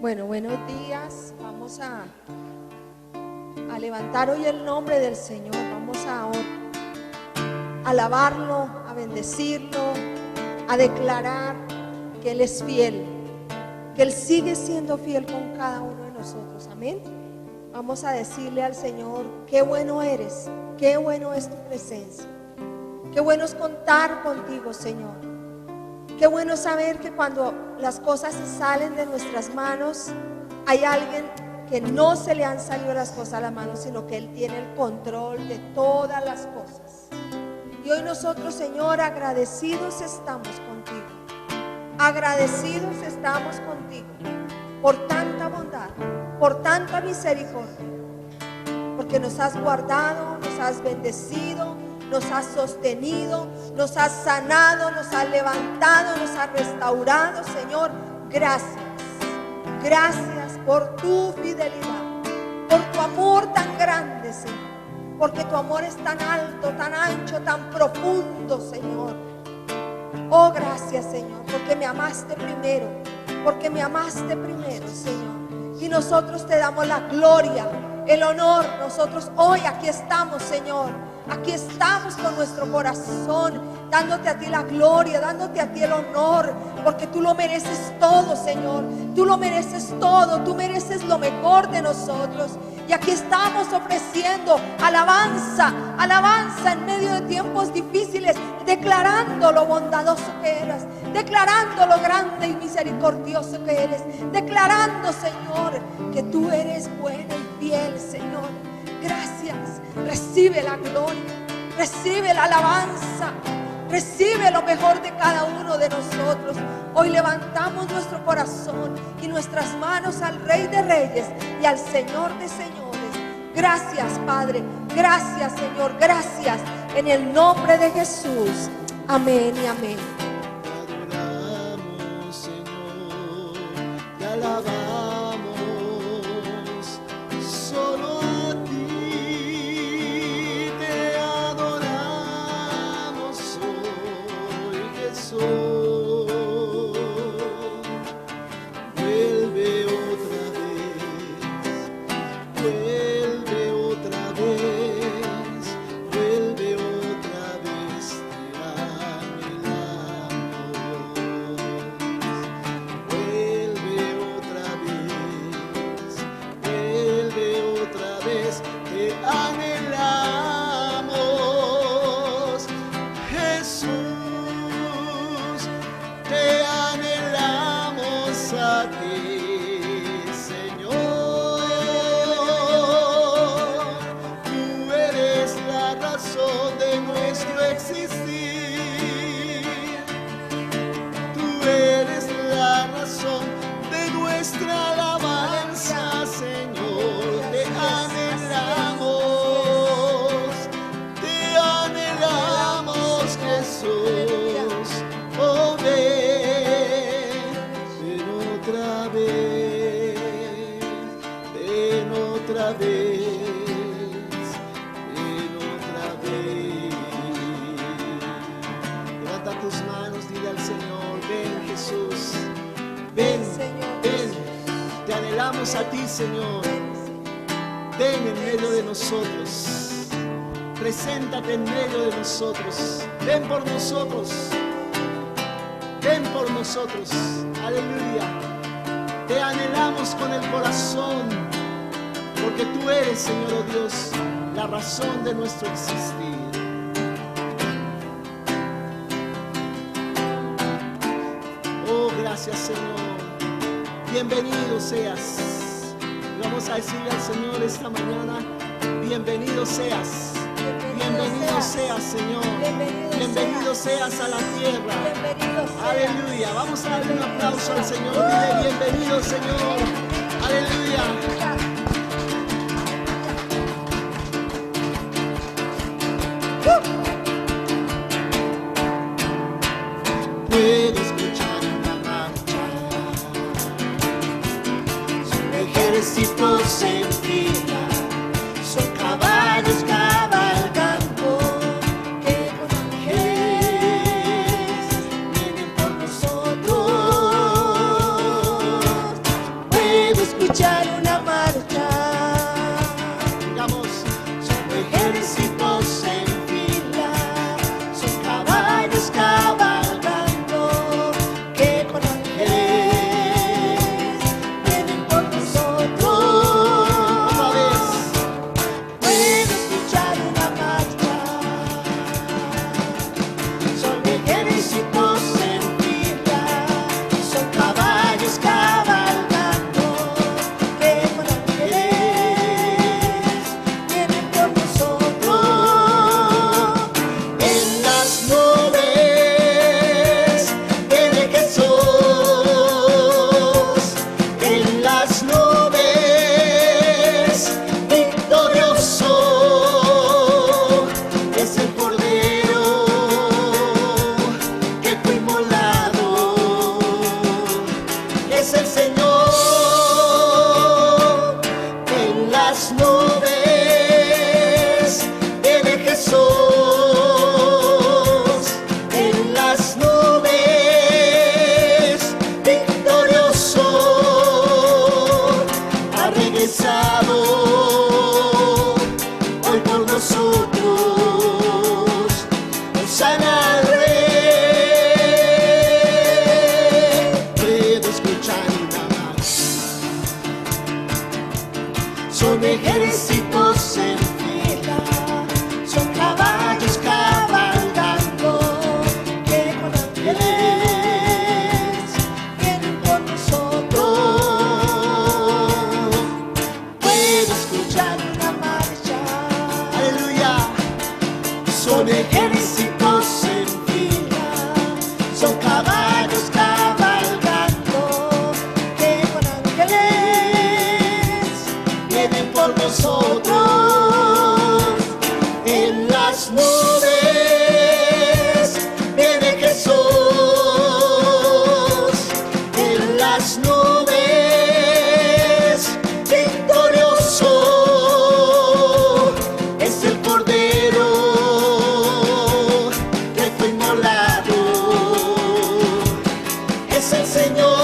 Bueno, buenos días. Vamos a levantar hoy el nombre del Señor. Vamos a alabarlo, a bendecirlo, a declarar que Él es fiel, que Él sigue siendo fiel con cada uno de nosotros. Amén. Vamos a decirle al Señor: qué bueno eres, qué bueno es tu presencia, qué bueno es contar contigo, Señor. Qué bueno saber que cuando las cosas se salen de nuestras manos, hay alguien que no se le han salido las cosas a la mano, sino que Él tiene el control de todas las cosas. Y hoy nosotros, Señor, agradecidos estamos contigo. Agradecidos estamos contigo por tanta bondad, por tanta misericordia, porque nos has guardado, nos has bendecido, nos has sostenido, nos has sanado, nos has levantado, nos has restaurado. Señor, gracias. Gracias por tu fidelidad, por tu amor tan grande, Señor, porque tu amor es tan alto, tan ancho, tan profundo, Señor. Oh, gracias, Señor, porque me amaste primero, Señor. Y nosotros te damos la gloria, el honor. Nosotros hoy aquí estamos, Señor. Aquí estamos con nuestro corazón, dándote a ti la gloria, dándote a ti el honor, porque tú lo mereces todo, Señor. Tú lo mereces todo, tú mereces lo mejor de nosotros. Y aquí estamos ofreciendo alabanza, alabanza en medio de tiempos difíciles, declarando lo bondadoso que eres, declarando lo grande y misericordioso que eres, declarando, Señor, que tú eres bueno y fiel, Señor. Gracias. Recibe la gloria, recibe la alabanza, recibe lo mejor de cada uno de nosotros. Hoy levantamos nuestro corazón y nuestras manos al Rey de Reyes y al Señor de Señores. Gracias, Padre, gracias, Señor, gracias, en el nombre de Jesús. Amén y amén. Te adoramos, Señor, te alabamos, solo a ti te adoramos hoy, Jesús. Vuelve otra vez, vuelve otra vez, te anhelamos. Vuelve otra vez, te anhelamos. Jesús, te anhelamos a ti, Señor. Tú eres la razón de nuestro existir. Tú eres la razón de nuestra alabanza, Señor. Te anhelamos, Jesús. Oh, ven otra vez, ven otra vez, ven otra vez. Levanta tus manos, dile al Señor: ven, Jesús, ven, Señor. ven. Te anhelamos a ti, Señor. Ven en medio de nosotros. Preséntate en medio de nosotros. Ven por nosotros. Ven por nosotros. Aleluya. Te anhelamos con el corazón, porque tú eres, Señor, oh Dios, la razón de nuestro existir. Oh, gracias, Señor. Bienvenido seas. Vamos a decirle al Señor esta mañana: bienvenido seas. Bienvenido seas, Señor. Bienvenido seas a la tierra. Aleluya. Vamos a darle un aplauso al Señor. Dile: bienvenido, Señor. Aleluya. Puedo escuchar una marcha, son ejércitos en fila, son caballos cabalgando, que con ángeles vienen por nosotros. las nubes viene Jesús, en las nubes victorioso, es el Cordero que fue inmolado, es el Señor. En las nubes viene Jesús, en las nubes victorioso, ha regresado hoy por nosotros. Hosana al Rey, puedo escuchar una más. Son ejércitos en fila, son caballos cabalgando, que con ángeles vienen por nosotros. Puedo escuchar una marcha, aleluya. Son ejércitos en fila, son caballos cabalgando, que con ángeles vienen por nosotros. En las nubes viene Jesús, en las nubes victorioso, es el Cordero que fue inmolado, es el Señor.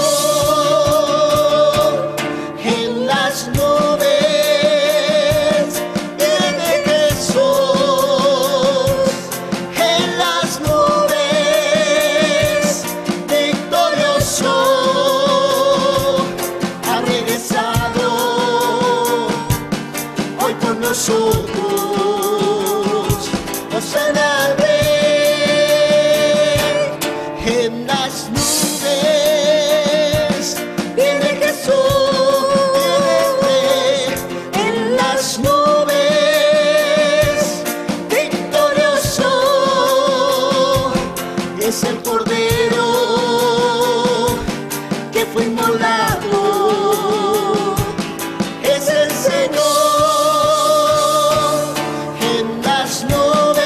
En las nubes viene Jesús, en las nubes victorioso, ha regresado hoy por nosotros. Hosana al Rey, en las nubes viene Jesús, en las nubes victorioso, es el Cordero que fue inmolado, es el Señor. En las nubes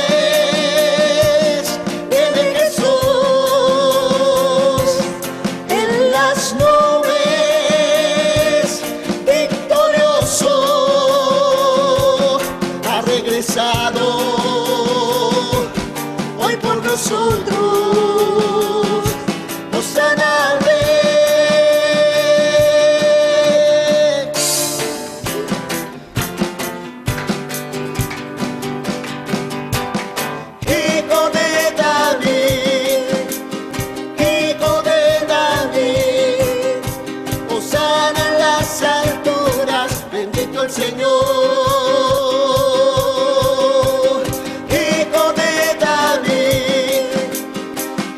viene Jesús, en las nubes victorioso, ha regresado hoy por nosotros. Hosana al Rey. Hijo de David, hijo de David, hosana en las alturas, bendito el Señor. Hijo de David,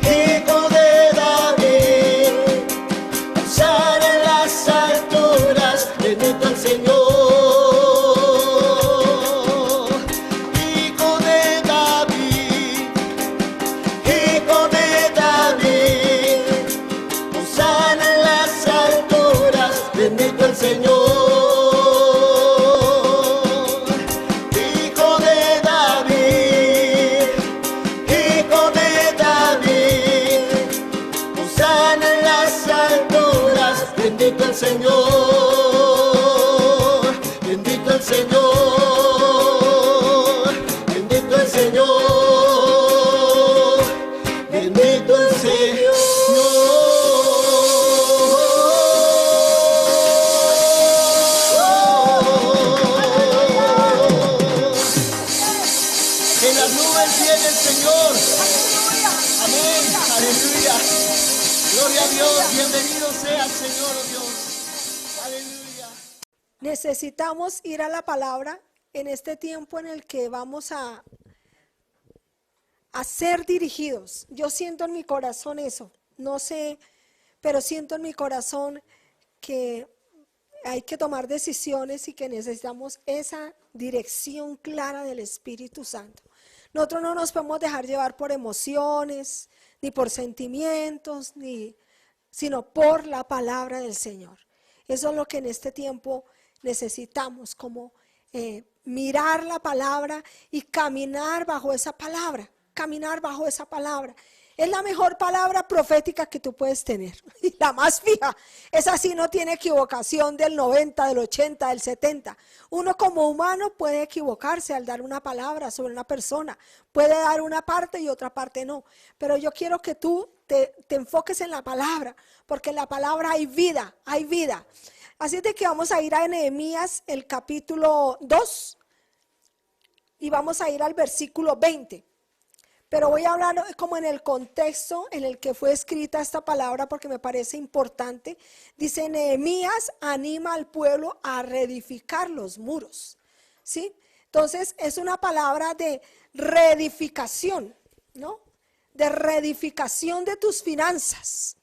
hijo de David, hosana en las alturas, bendito el Señor. Hijo de David, hijo de David, hosana en las alturas, bendito el Señor. Hijo de David, hijo de David, hosana en las alturas, bendito el Señor, bendito el Señor, bendito el Señor, bendito el Señor. En las nubes viene el Señor. Amén. Aleluya. Gloria a Dios. Bienvenido sea el Señor, oh Dios. Aleluya. Necesitamos ir a la palabra en este tiempo en el que vamos a ser dirigidos. Yo siento en mi corazón eso, no sé, pero siento en mi corazón que hay que tomar decisiones y que necesitamos esa dirección clara del Espíritu Santo. Nosotros no nos podemos dejar llevar por emociones, ni por sentimientos, sino por la palabra del Señor. Eso es lo que en este tiempo necesitamos, como mirar la palabra y caminar bajo esa palabra, caminar bajo esa palabra. Es la mejor palabra profética que tú puedes tener, y la más fija. Esa sí no tiene equivocación del 90, del 80, del 70. Uno como humano puede equivocarse al dar una palabra sobre una persona. Puede dar una parte y otra parte no. Pero yo quiero que tú te enfoques en la palabra, porque en la palabra hay vida, hay vida. Así es de que vamos a ir a Nehemías, el capítulo 2, y vamos a ir al versículo 20. Pero voy a hablar como en el contexto en el que fue escrita esta palabra, porque me parece importante. Dice: Nehemías anima al pueblo a reedificar los muros, ¿sí? Entonces es una palabra de reedificación, ¿no? De reedificación de tus finanzas.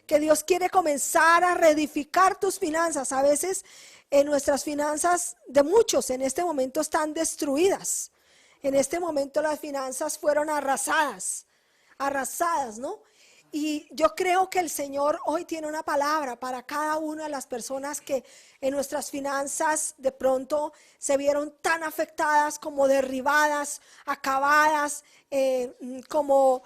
Que Dios quiere comenzar a reedificar tus finanzas. A veces nuestras finanzas de muchos en este momento están destruidas. En este momento las finanzas fueron arrasadas, ¿no? Y yo creo que el Señor hoy tiene una palabra para cada una de las personas que en nuestras finanzas de pronto se vieron tan afectadas, como derribadas, acabadas, como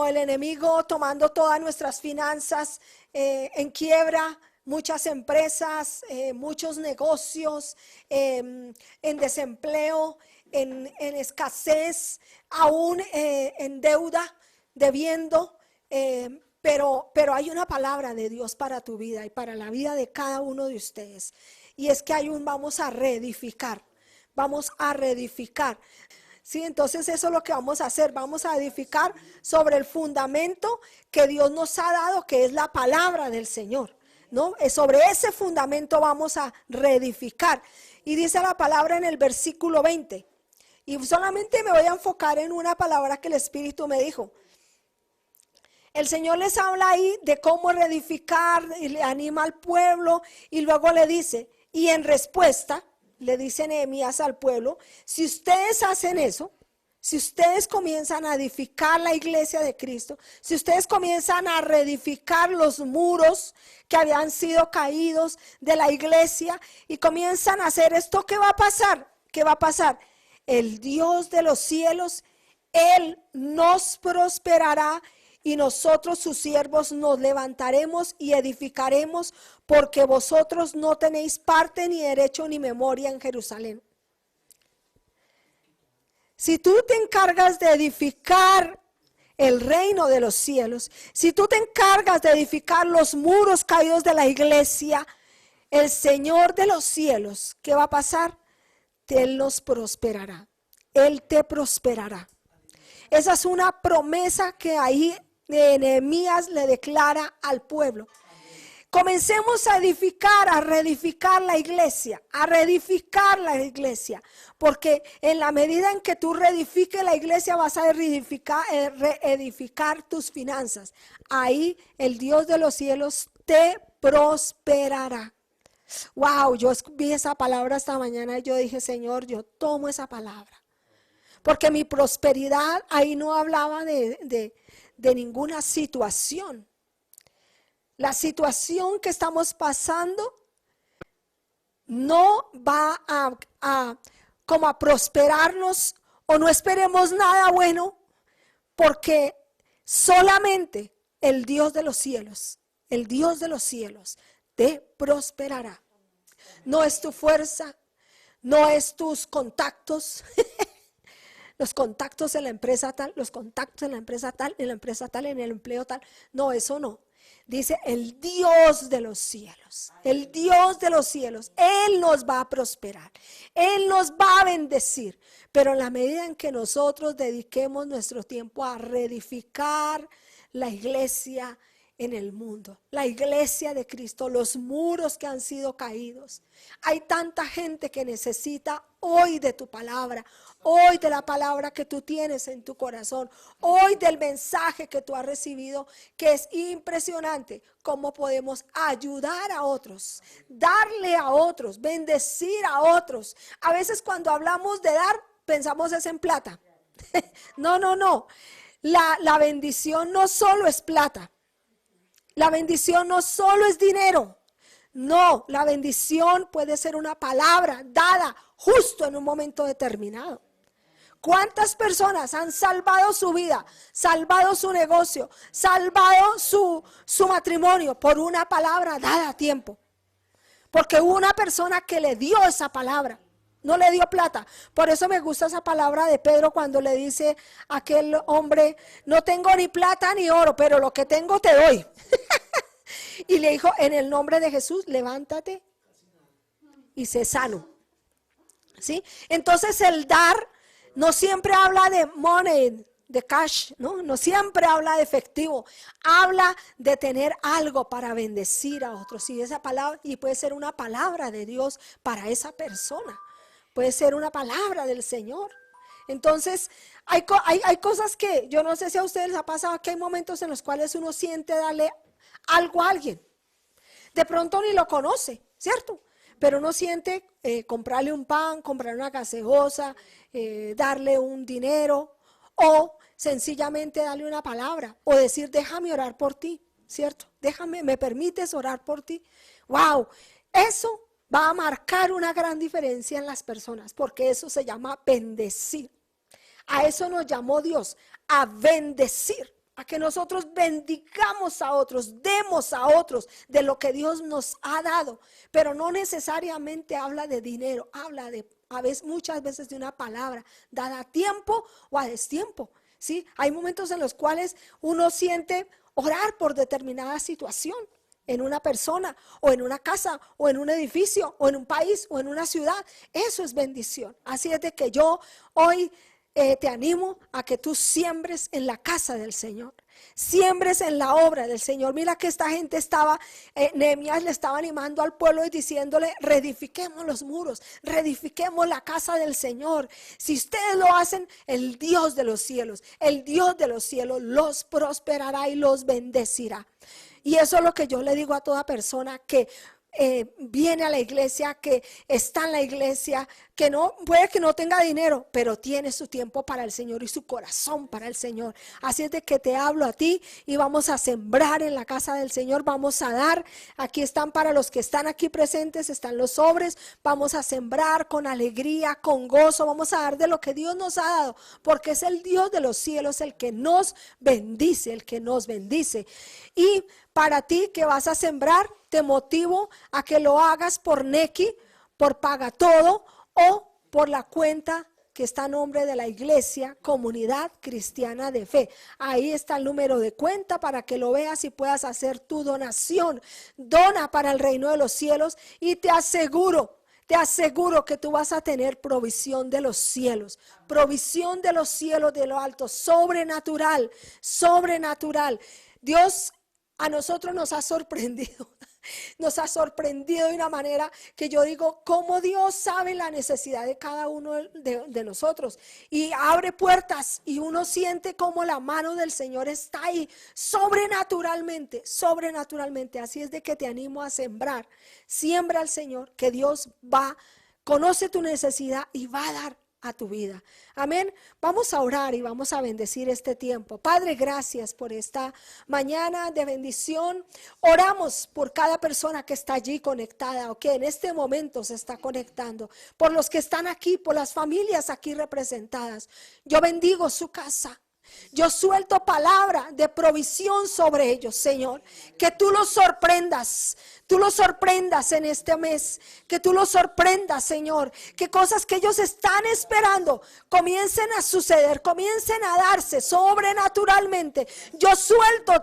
el enemigo tomando todas nuestras finanzas en quiebra. Muchas empresas, muchos negocios en desempleo, en escasez, aún en deuda, debiendo, pero hay una palabra de Dios para tu vida y para la vida de cada uno de ustedes. Y es que vamos a reedificar, Sí, entonces eso es lo que vamos a hacer. Vamos a edificar sobre el fundamento que Dios nos ha dado, que es la palabra del Señor, ¿no? Sobre ese fundamento vamos a reedificar. Y dice la palabra en el versículo 20. Y solamente me voy a enfocar en una palabra que el Espíritu me dijo. El Señor les habla ahí de cómo reedificar y le anima al pueblo, y luego le dice, y en respuesta le dice Nehemías al pueblo: si ustedes hacen eso, si ustedes comienzan a edificar la iglesia de Cristo, si ustedes comienzan a reedificar los muros que habían sido caídos de la iglesia y comienzan a hacer esto, ¿qué va a pasar? ¿Qué va a pasar? El Dios de los cielos, Él nos prosperará, y nosotros sus siervos nos levantaremos y edificaremos, porque vosotros no tenéis parte ni derecho ni memoria en Jerusalén. Si tú te encargas de edificar el reino de los cielos, si tú te encargas de edificar los muros caídos de la iglesia, el Señor de los cielos, ¿qué va a pasar? Él nos prosperará, Él te prosperará. Esa es una promesa que ahí Nehemías le declara al pueblo. Comencemos a edificar, a reedificar la iglesia, porque en la medida en que tú reedifiques la iglesia vas a reedificar tus finanzas. Ahí el Dios de los cielos te prosperará. Wow, yo vi esa palabra esta mañana y yo dije: Señor, yo tomo esa palabra, porque mi prosperidad ahí no hablaba de ninguna situación. La situación que estamos pasando no va a prosperarnos, o no esperemos nada bueno, porque solamente el Dios de los cielos te prosperará. No es tu fuerza, no es tus contactos, los contactos en la empresa tal, los contactos en la empresa tal, en el empleo tal. No, eso no. Dice el Dios de los cielos, Él nos va a prosperar, Él nos va a bendecir, pero en la medida en que nosotros dediquemos nuestro tiempo a reedificar la iglesia en el mundo, la iglesia de Cristo, los muros que han sido caídos. Hay tanta gente que necesita hoy de tu palabra, hoy de la palabra que tú tienes en tu corazón, hoy del mensaje que tú has recibido, que es impresionante cómo podemos ayudar a otros, darle a otros, bendecir a otros. A veces cuando hablamos de dar, pensamos es en plata. No, no, no. La bendición no solo es plata. La bendición no solo es dinero. No, la bendición puede ser una palabra dada justo en un momento determinado. ¿Cuántas personas han salvado su vida, salvado su negocio, salvado su matrimonio por una palabra dada a tiempo? Porque hubo una persona que le dio esa palabra, no le dio plata. Por eso me gusta esa palabra de Pedro cuando le dice a aquel hombre, no tengo ni plata ni oro, pero lo que tengo te doy. Y le dijo, en el nombre de Jesús, levántate y sé sano. ¿Sí? Entonces el dar no siempre habla de money, de cash, no siempre habla de efectivo, habla de tener algo para bendecir a otros. Y esa palabra, y puede ser una palabra de Dios para esa persona, puede ser una palabra del Señor. Entonces hay cosas que yo no sé si a ustedes les ha pasado, que hay momentos en los cuales uno siente darle algo a alguien. De pronto ni lo conoce, ¿cierto? Pero uno siente comprarle un pan, comprarle una gaseosa, darle un dinero o sencillamente darle una palabra o decir, déjame orar por ti, ¿cierto? ¿Me permites orar por ti? ¡Wow! Eso va a marcar una gran diferencia en las personas porque eso se llama bendecir. A eso nos llamó Dios, a bendecir. A que nosotros bendigamos a otros, demos a otros de lo que Dios nos ha dado, pero no necesariamente habla de dinero, habla de muchas veces de una palabra dada a tiempo o a destiempo, ¿sí? Hay momentos en los cuales uno siente orar por determinada situación en una persona o en una casa o en un edificio o en un país o en una ciudad. Eso es bendición. Así es de que yo hoy te animo a que tú siembres en la casa del Señor, siembres en la obra del Señor. Mira que esta gente Nehemías le estaba animando al pueblo y diciéndole, reedifiquemos los muros, reedifiquemos la casa del Señor. Si ustedes lo hacen, el Dios de los cielos los prosperará y los bendecirá. Y eso es lo que yo le digo a toda persona que viene a la iglesia, que está en la iglesia, que puede que no tenga dinero, pero tiene su tiempo para el Señor y su corazón para el Señor. Así es de que te hablo a ti y vamos a sembrar en la casa del Señor, vamos a dar. Aquí están, para los que están aquí presentes, están los sobres. Vamos a sembrar con alegría, con gozo, vamos a dar de lo que Dios nos ha dado, porque es el Dios de los cielos el que nos bendice, el que nos bendice. Y para ti que vas a sembrar, te motivo a que lo hagas por Nequi, por Paga Todo o por la cuenta que está a nombre de la iglesia, Comunidad Cristiana de Fe. Ahí está el número de cuenta para que lo veas y puedas hacer tu donación. Dona para el reino de los cielos y te aseguro que tú vas a tener provisión de los cielos de lo alto, sobrenatural. Dios a nosotros nos ha sorprendido de una manera que yo digo, cómo Dios sabe la necesidad de cada uno de nosotros y abre puertas y uno siente como la mano del Señor está ahí sobrenaturalmente. Así es de que te animo a sembrar. Siembra al Señor, que Dios conoce tu necesidad y va a dar a tu vida. Amén. Vamos a orar y vamos a bendecir este tiempo. Padre, gracias por esta mañana de bendición. Oramos por cada persona que está allí conectada o que en este momento se está conectando, por los que están aquí, por las familias aquí representadas. Yo bendigo su casa. Yo suelto palabra de provisión sobre ellos, Señor. Que tú los sorprendas en este mes. Que tú los sorprendas, Señor. Que cosas que ellos están esperando comiencen a suceder, comiencen a darse sobrenaturalmente. Yo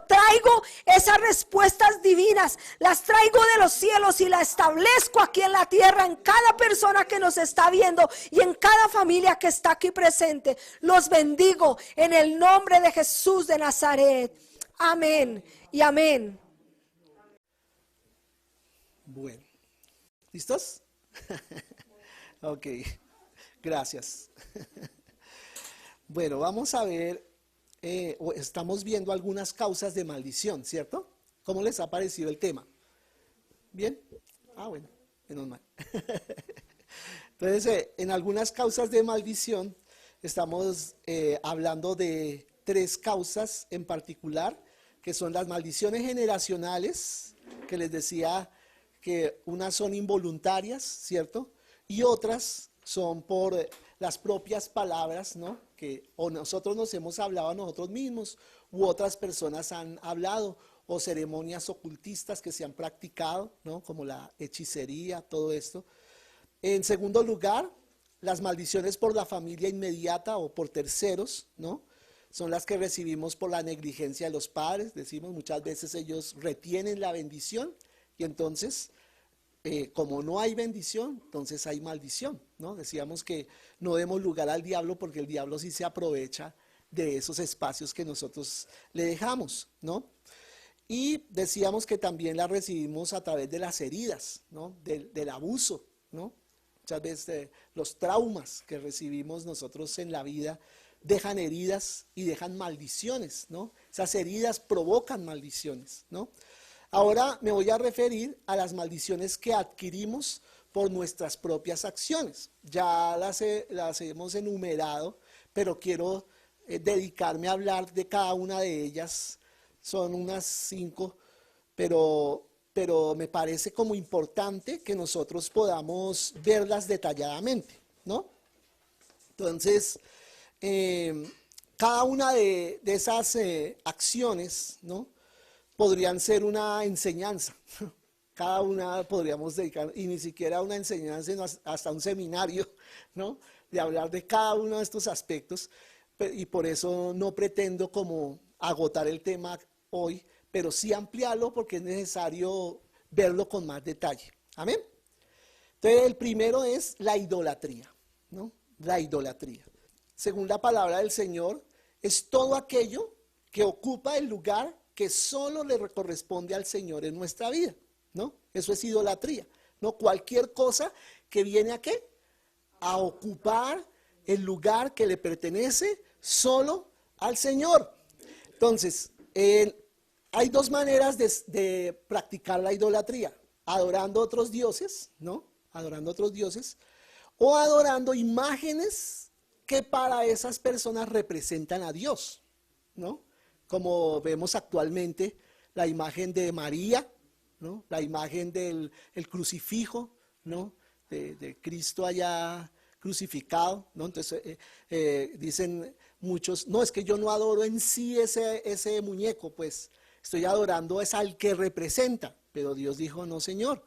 traigo esas respuestas divinas. Las traigo de los cielos y las establezco aquí en la tierra, en cada persona que nos está viendo y en cada familia que está aquí presente. Los bendigo en el nombre de Jesús de Nazaret. Amén y amén. Bueno, ¿listos? Ok, gracias. Bueno, vamos a ver, estamos viendo algunas causas de maldición, ¿cierto? ¿Cómo les ha parecido el tema? ¿Bien? Bueno, menos mal. Entonces, en algunas causas de maldición, estamos hablando de 3 causas en particular, que son las maldiciones generacionales, que les decía que unas son involuntarias, ¿cierto? Y otras son por las propias palabras, ¿no? Que o nosotros nos hemos hablado a nosotros mismos, u otras personas han hablado, o ceremonias ocultistas que se han practicado, ¿no? Como la hechicería, todo esto. En segundo lugar, las maldiciones por la familia inmediata o por terceros, ¿no? Son las que recibimos por la negligencia de los padres. Decimos, muchas veces ellos retienen la bendición y entonces, como no hay bendición, entonces hay maldición, ¿no? Decíamos que no demos lugar al diablo porque el diablo sí se aprovecha de esos espacios que nosotros le dejamos, ¿no? Y decíamos que también la recibimos a través de las heridas, ¿no? Del abuso, ¿no? Muchas veces los traumas que recibimos nosotros en la vida dejan heridas y dejan maldiciones, ¿no? Esas heridas provocan maldiciones, ¿no? Ahora me voy a referir a las maldiciones que adquirimos por nuestras propias acciones. Ya las hemos enumerado, pero quiero dedicarme a hablar de cada una de ellas. Son unas 5, pero me parece como importante que nosotros podamos verlas detalladamente, ¿no? Entonces, cada una de esas acciones, ¿no? Podrían ser una enseñanza. Cada una podríamos dedicar, y ni siquiera una enseñanza, sino hasta un seminario, ¿no? De hablar de cada uno de estos aspectos, y por eso no pretendo como agotar el tema hoy, pero sí ampliarlo porque es necesario verlo con más detalle. Amén. Entonces, el primero es la idolatría, ¿no? La idolatría. Según la palabra del Señor, es todo aquello que ocupa el lugar que solo le corresponde al Señor en nuestra vida, ¿no? Eso es idolatría, ¿no? Cualquier cosa que viene a ¿qué? A ocupar el lugar que le pertenece solo al Señor. Entonces, hay 2 maneras de practicar la idolatría: adorando a otros dioses, ¿no? Adorando a otros dioses, o adorando imágenes que para esas personas representan a Dios, ¿no? Como vemos actualmente la imagen de María, ¿no? La imagen del crucifijo, ¿no? De Cristo allá crucificado, ¿no? Entonces dicen muchos, no, es que yo no adoro en sí ese muñeco, pues estoy adorando es al que representa. Pero Dios dijo, no, Señor,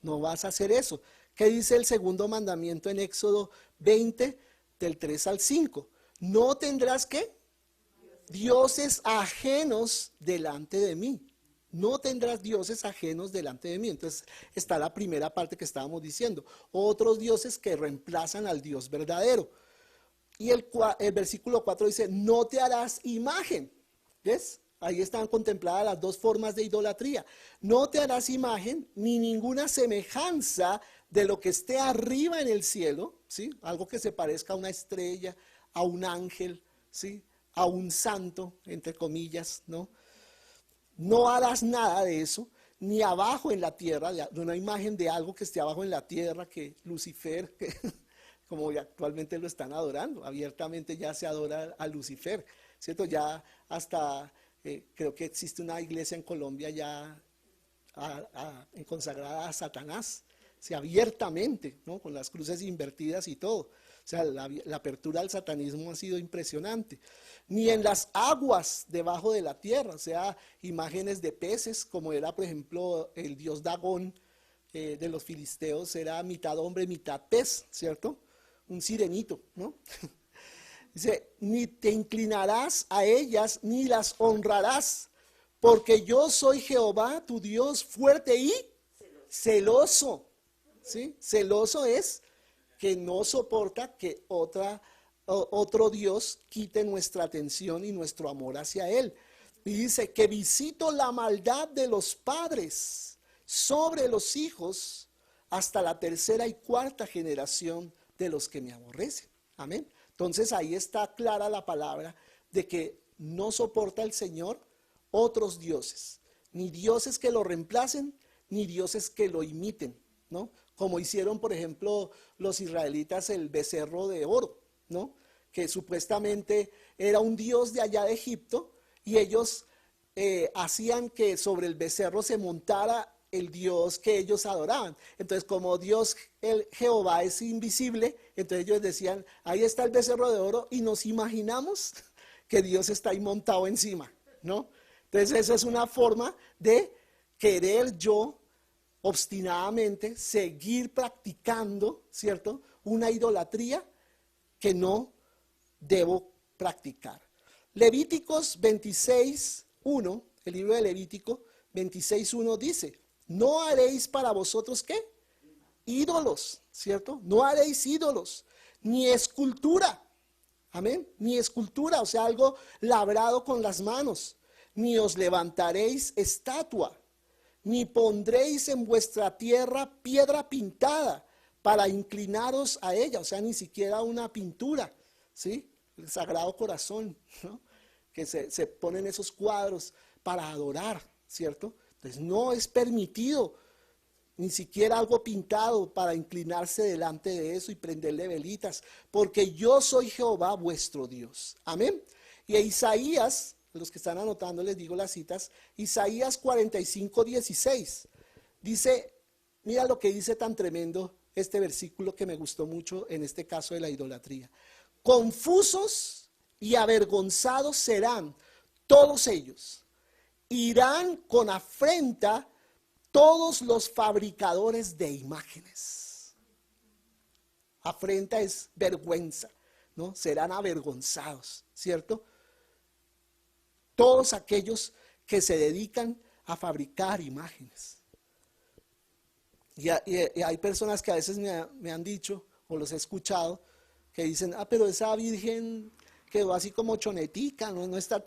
no vas a hacer eso. ¿Qué dice el segundo mandamiento en Éxodo 20, del 3 al 5? No tendrás, ¿qué? Dioses ajenos delante de mí. No tendrás dioses ajenos delante de mí. Entonces está la primera parte que estábamos diciendo. Otros dioses que reemplazan al Dios verdadero. Y el versículo 4 dice, no te harás imagen. ¿Ves? Ahí están contempladas las 2 formas de idolatría. No te harás imagen ni ninguna semejanza de lo que esté arriba en el cielo, ¿sí? Algo que se parezca a una estrella, a un ángel, ¿sí? A un santo, entre comillas, ¿no? No harás nada de eso, ni abajo en la tierra, de una imagen de algo que esté abajo en la tierra, que Lucifer, como actualmente lo están adorando, abiertamente ya se adora a Lucifer, ¿cierto? Ya hasta, creo que existe una iglesia en Colombia ya consagrada a Satanás, sí, abiertamente, ¿no? Con las cruces invertidas y todo. O sea, la apertura al satanismo ha sido impresionante. Ni en las aguas debajo de la tierra, o sea, imágenes de peces, como era, por ejemplo, el dios Dagón de los filisteos, era mitad hombre, mitad pez, ¿cierto? Un sirenito, ¿no? Dice, ni te inclinarás a ellas, ni las honrarás, porque yo soy Jehová, tu Dios, fuerte y celoso. ¿Sí? Celoso es que no soporta que otro Dios quite nuestra atención y nuestro amor hacia Él. Y dice que visito la maldad de los padres sobre los hijos hasta la 3ª y 4ª generación de los que me aborrecen. Amén. Entonces ahí está clara la palabra de que no soporta el Señor otros dioses, ni dioses que lo reemplacen, ni dioses que lo imiten, ¿no? Como hicieron, por ejemplo, los israelitas el becerro de oro, ¿no? que supuestamente era un dios de allá de Egipto, y ellos hacían que sobre el becerro se montara el Dios que ellos adoraban. Entonces, como Dios, el Jehová, es invisible, entonces ellos decían, ahí está el becerro de oro, y nos imaginamos que Dios está ahí montado encima, ¿no? Entonces, esa es una forma de querer yo obstinadamente seguir practicando, ¿cierto?, una idolatría que no debo practicar. Levíticos 26:1, el libro de Levítico 26:1 dice, no haréis para vosotros, ¿qué? Ídolos, ¿cierto? No haréis ídolos, ni escultura, amén, ni escultura, o sea, algo labrado con las manos, ni os levantaréis estatua, ni pondréis en vuestra tierra piedra pintada para inclinaros a ella, o sea, ni siquiera una pintura, ¿sí? El Sagrado Corazón, ¿no?, que se ponen esos cuadros para adorar, ¿cierto? Entonces no es permitido ni siquiera algo pintado para inclinarse delante de eso y prenderle velitas, porque yo soy Jehová vuestro Dios, amén. Y a Isaías, los que están anotando les digo las citas, Isaías 45:16, dice, mira lo que dice tan tremendo este versículo que me gustó mucho en este caso de la idolatría. Confusos y avergonzados serán todos ellos, irán con afrenta todos los fabricadores de imágenes. Afrenta es vergüenza, ¿no? Serán avergonzados, ¿cierto? Todos aquellos que se dedican a fabricar imágenes. Y hay personas que a veces me han dicho, o los he escuchado, que dicen, pero esa virgen quedó así como chonetica, no está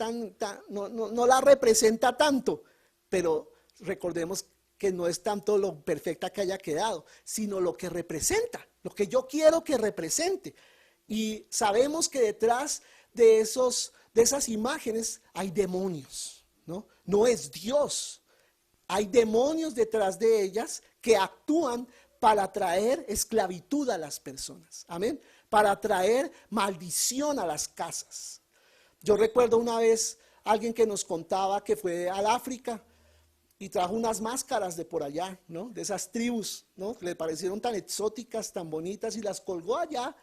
no la representa tanto, pero recordemos que no es tanto lo perfecta que haya quedado, sino lo que representa, lo que yo quiero que represente. Y sabemos que detrás de esas imágenes hay demonios, ¿no? No es Dios. Hay demonios detrás de ellas que actúan para traer esclavitud a las personas. Amén. Para traer maldición a las casas. Yo recuerdo una vez alguien que nos contaba que fue al África y trajo unas máscaras de por allá, ¿no? De esas tribus, ¿no? Le parecieron tan exóticas, tan bonitas, y las colgó allá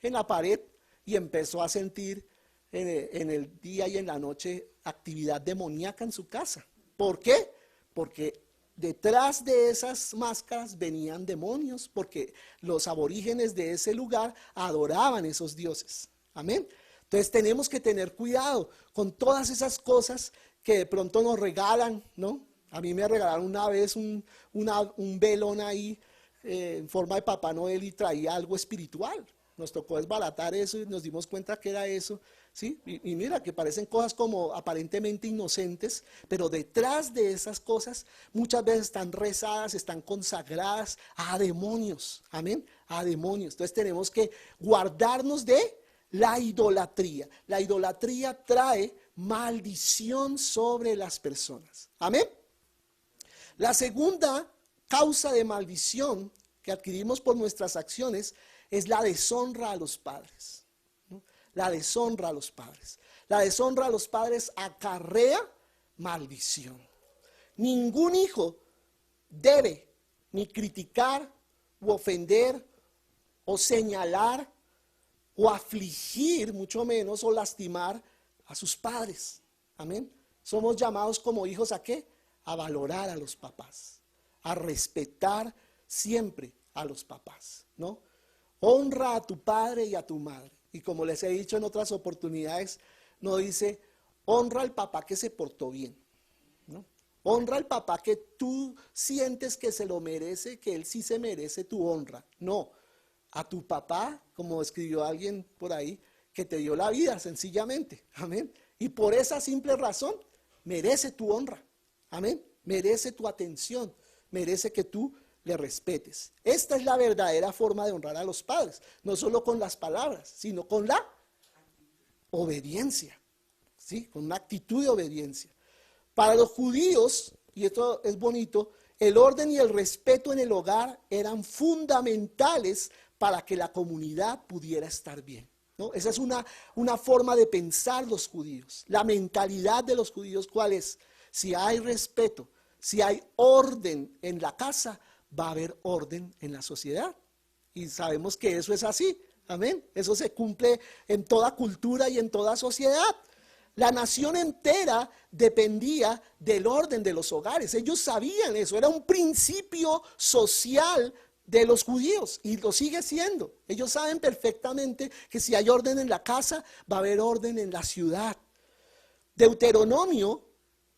en la pared y empezó a sentir en el día y en la noche actividad demoníaca en su casa. ¿Por qué? Porque detrás de esas máscaras venían demonios, porque los aborígenes de ese lugar adoraban esos dioses. Amén. Entonces tenemos que tener cuidado con todas esas cosas que de pronto nos regalan, ¿no? A mí me regalaron una vez un velón ahí en forma de Papá Noel y traía algo espiritual. Nos tocó desbaratar eso y nos dimos cuenta que era eso, ¿sí? Y mira, que parecen cosas como aparentemente inocentes, pero detrás de esas cosas muchas veces están rezadas, están consagradas a demonios, amén, a demonios. Entonces tenemos que guardarnos de la idolatría. La idolatría trae maldición sobre las personas, amén. La segunda causa de maldición que adquirimos por nuestras acciones es la deshonra a los padres, ¿no? La deshonra a los padres. La deshonra a los padres acarrea maldición. Ningún hijo debe ni criticar u ofender o señalar o afligir, mucho menos, o lastimar a sus padres. Amén. Somos llamados como hijos ¿a qué? A valorar a los papás, a respetar siempre a los papás, ¿no? Honra a tu padre y a tu madre. Y como les he dicho en otras oportunidades, no dice, honra al papá que se portó bien, ¿no? Honra al papá que tú sientes que se lo merece, que él sí se merece tu honra. No, a tu papá, como escribió alguien por ahí, que te dio la vida sencillamente, amén. Y por esa simple razón, merece tu honra, amén. Merece tu atención, merece que tú le respetes. Esta es la verdadera forma de honrar a los padres, no solo con las palabras, sino con la obediencia, ¿sí? Con una actitud de obediencia. Para los judíos, y esto es bonito, el orden y el respeto en el hogar eran fundamentales para que la comunidad pudiera estar bien. ¿no? Esa es una forma de pensar los judíos. La mentalidad de los judíos, ¿cuál es? Si hay respeto, si hay orden en la casa, va a haber orden en la sociedad. Y sabemos que eso es así. Amén. Eso se cumple en toda cultura y en toda sociedad. La nación entera dependía del orden de los hogares. Ellos sabían eso. Era un principio social de los judíos y lo sigue siendo. Ellos saben perfectamente que si hay orden en la casa, va a haber orden en la ciudad. Deuteronomio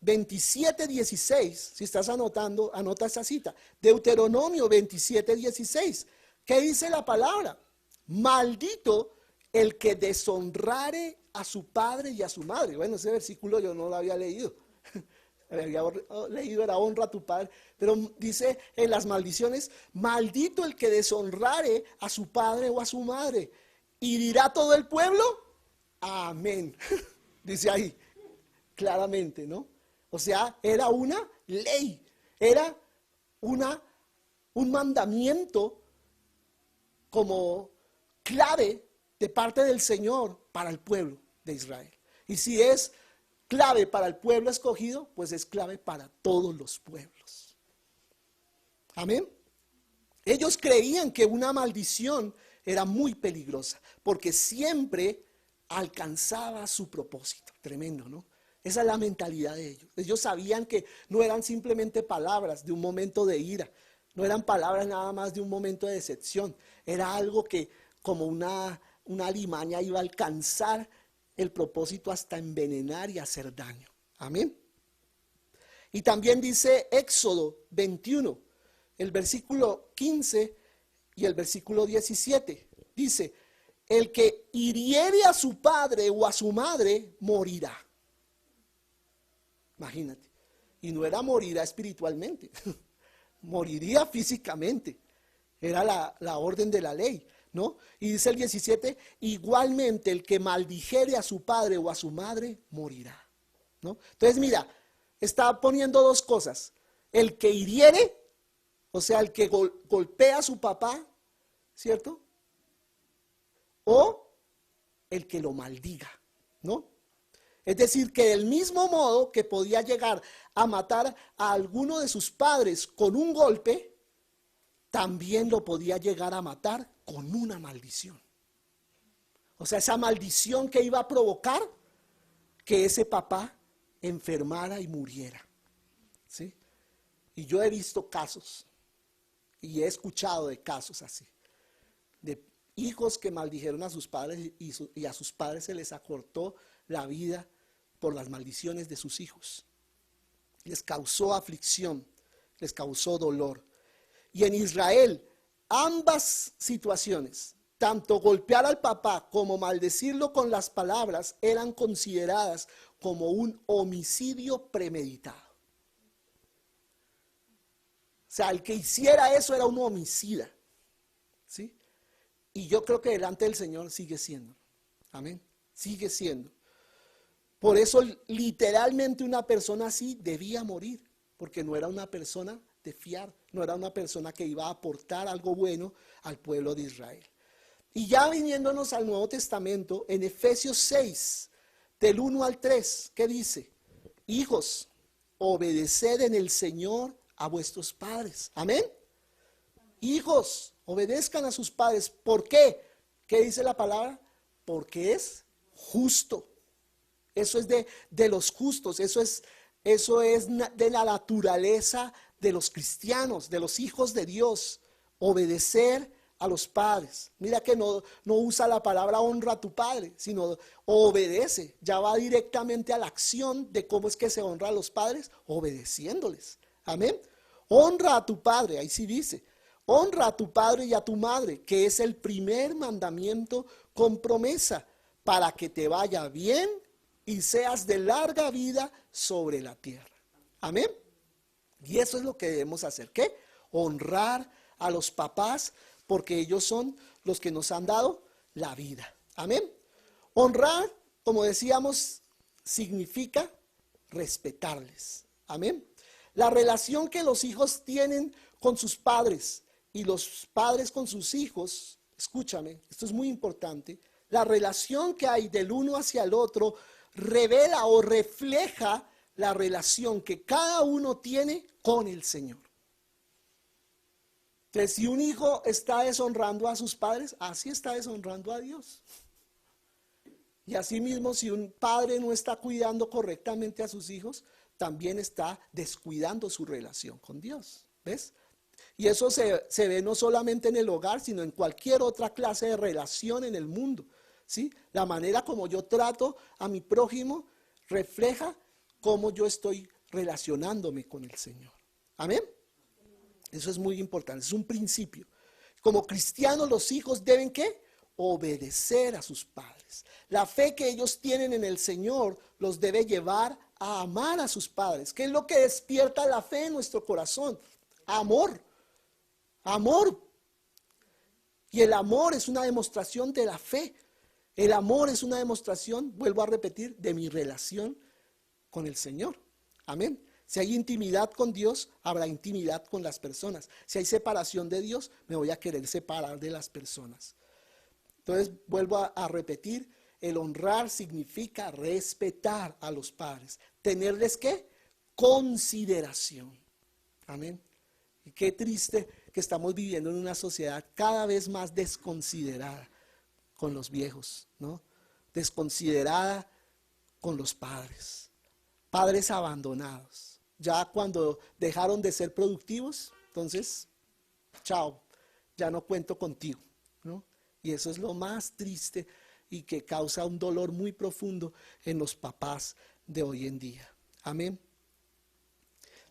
27:16, si estás anotando, anota esa cita. Deuteronomio 27:16. ¿Qué dice la palabra? Maldito el que deshonrare a su padre y a su madre. Bueno, ese versículo yo no lo había leído. Había leído era honra a tu padre, pero dice en las maldiciones, maldito el que deshonrare a su padre o a su madre. ¿Y dirá todo el pueblo? Amén. Dice ahí, claramente, ¿no? O sea, era una ley, era un mandamiento como clave de parte del Señor para el pueblo de Israel. Y si es clave para el pueblo escogido, pues es clave para todos los pueblos. Amén. Ellos creían que una maldición era muy peligrosa, porque siempre alcanzaba su propósito. Tremendo, ¿no? Esa es la mentalidad de ellos. Ellos sabían que no eran simplemente palabras de un momento de ira, no eran palabras nada más de un momento de decepción. Era algo que como una alimaña iba a alcanzar el propósito hasta envenenar y hacer daño. Amén. Y también dice Éxodo 21, el versículo 15 y el versículo 17. Dice, el que hiriere a su padre o a su madre morirá. Imagínate. Y no era morirá espiritualmente, moriría físicamente. Era la orden de la ley, ¿no? Y dice el 17, igualmente el que maldijere a su padre o a su madre morirá, ¿no? Entonces mira, está poniendo dos cosas. El que hiriere, o sea, el que golpea a su papá, ¿cierto? O el que lo maldiga, ¿no? Es decir, que del mismo modo que podía llegar a matar a alguno de sus padres con un golpe, también lo podía llegar a matar con una maldición. O sea, esa maldición que iba a provocar que ese papá enfermara y muriera. ¿Sí? Y yo he visto casos y he escuchado de casos así, de hijos que maldijeron a sus padres y a sus padres se les acortó la vida por las maldiciones de sus hijos. Les causó aflicción, les causó dolor. Y en Israel, ambas situaciones, tanto golpear al papá como maldecirlo con las palabras, eran consideradas como un homicidio premeditado. O sea, el que hiciera eso era un homicida. ¿Sí? Y yo creo que delante del Señor sigue siendo. Amén. Sigue siendo. Por eso literalmente una persona así debía morir, porque no era una persona de fiar, no era una persona que iba a aportar algo bueno al pueblo de Israel. Y ya viniéndonos al Nuevo Testamento, en Efesios 6, del 1 al 3, ¿qué dice? Hijos, obedeced en el Señor a vuestros padres. Amén. Hijos, obedezcan a sus padres. ¿Por qué? ¿Qué dice la palabra? Porque es justo. Eso es de los justos, eso es de la naturaleza de los cristianos, de los hijos de Dios, obedecer a los padres. Mira que no usa la palabra honra a tu padre, sino obedece, ya va directamente a la acción de cómo es que se honra a los padres, obedeciéndoles. Amén. Honra a tu padre, ahí sí dice, honra a tu padre y a tu madre, que es el primer mandamiento con promesa, para que te vaya bien y seas de larga vida sobre la tierra. Amén. Y eso es lo que debemos hacer. ¿Qué? Honrar a los papás, porque ellos son los que nos han dado la vida. Amén. Honrar, como decíamos, significa respetarles. Amén. La relación que los hijos tienen con sus padres y los padres con sus hijos, escúchame, esto es muy importante. la relación que hay del uno hacia el otro revela o refleja la relación que cada uno tiene con el Señor. Entonces, si un hijo está deshonrando a sus padres, así está deshonrando a Dios. Y asimismo, si un padre no está cuidando correctamente a sus hijos, también está descuidando su relación con Dios. ¿Ves? Y eso se ve no solamente en el hogar, sino en cualquier otra clase de relación en el mundo. ¿Sí? La manera como yo trato a mi prójimo refleja cómo yo estoy relacionándome con el Señor. Amén. Eso es muy importante, es un principio. Como cristianos, los hijos deben ¿qué? Obedecer a sus padres. La fe que ellos tienen en el Señor los debe llevar a amar a sus padres. ¿Qué es lo que despierta la fe en nuestro corazón? Amor. Amor. Y el amor es una demostración de la fe. El amor es una demostración, vuelvo a repetir, de mi relación con el Señor. Amén. Si hay intimidad con Dios, habrá intimidad con las personas. Si hay separación de Dios, me voy a querer separar de las personas. Entonces, vuelvo a repetir, el honrar significa respetar a los padres. Tenerles ¿qué? Consideración. Amén. Y qué triste que estamos viviendo en una sociedad cada vez más desconsiderada con los viejos, ¿no? Desconsiderada con los padres. Padres abandonados. Ya cuando dejaron de ser productivos, entonces, chao, ya no cuento contigo, ¿no? Y eso es lo más triste y que causa un dolor muy profundo en los papás de hoy en día. Amén.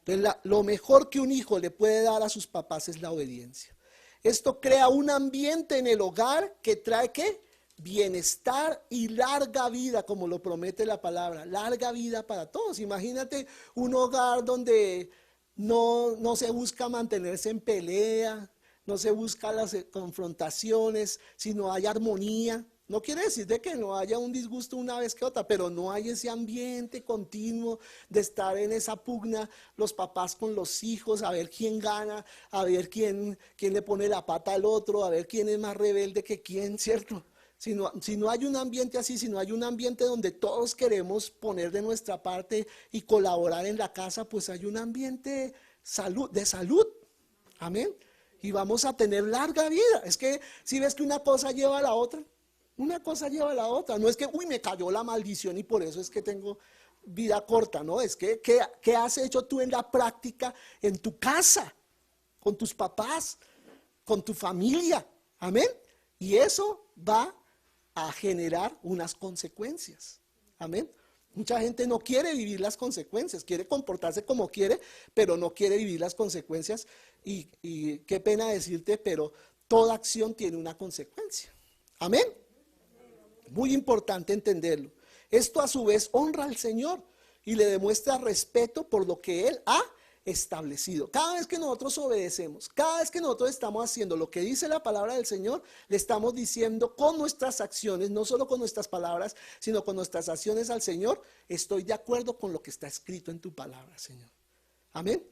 Entonces, lo mejor que un hijo le puede dar a sus papás es la obediencia. Esto crea un ambiente en el hogar que trae ¿qué? Bienestar y larga vida, como lo promete la palabra, larga vida para todos. Imagínate un hogar donde no se busca mantenerse en pelea, no se buscan las confrontaciones, sino hay armonía. No quiere decir de que no haya un disgusto una vez que otra, pero no hay ese ambiente continuo de estar en esa pugna, los papás con los hijos, a ver quién gana, a ver quién le pone la pata al otro, a ver quién es más rebelde que quién, ¿cierto? Si no hay un ambiente así, si no hay un ambiente donde todos queremos poner de nuestra parte y colaborar en la casa, pues hay un ambiente de salud. Amén. Y vamos a tener larga vida. Es que si ves que una cosa lleva a la otra, una cosa lleva a la otra. No es que, me cayó la maldición y por eso es que tengo vida corta, ¿no? Es que, ¿qué has hecho tú en la práctica en tu casa, con tus papás, con tu familia? Amén. Y eso va a generar unas consecuencias. Amén. Mucha gente no quiere vivir las consecuencias, quiere comportarse como quiere, pero no quiere vivir las consecuencias. Y qué pena decirte, pero toda acción tiene una consecuencia. Amén. Muy importante entenderlo. Esto a su vez honra al Señor y le demuestra respeto por lo que Él ha establecido. Cada vez que nosotros obedecemos, cada vez que nosotros estamos haciendo lo que dice la palabra del Señor, le estamos diciendo con nuestras acciones, no solo con nuestras palabras, sino con nuestras acciones al Señor, estoy de acuerdo con lo que está escrito en tu palabra, Señor. Amén.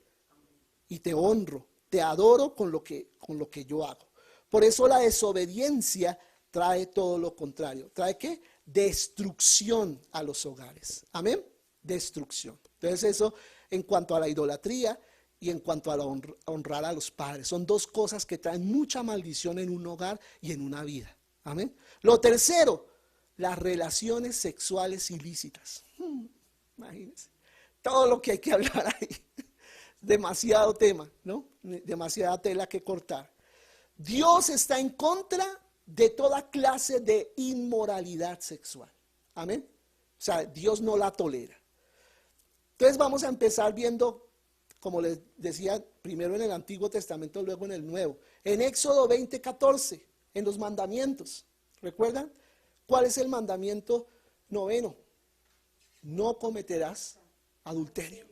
Y te honro, te adoro con lo que yo hago. Por eso la desobediencia trae todo lo contrario. ¿Trae qué? Destrucción a los hogares. Amén. Destrucción. Entonces eso en cuanto a la idolatría y en cuanto a honrar a los padres. Son dos cosas que traen mucha maldición en un hogar y en una vida. Amén. Lo tercero, las relaciones sexuales ilícitas. Imagínense. Todo lo que hay que hablar ahí. Demasiado tema, ¿no? Demasiada tela que cortar. Dios está en contra de toda clase de inmoralidad sexual. Amén. O sea, Dios no la tolera. Entonces vamos a empezar viendo, como les decía, primero en el Antiguo Testamento, luego en el Nuevo. En Éxodo 20:14, en los mandamientos. ¿Recuerdan? ¿Cuál es el mandamiento noveno? No cometerás adulterio.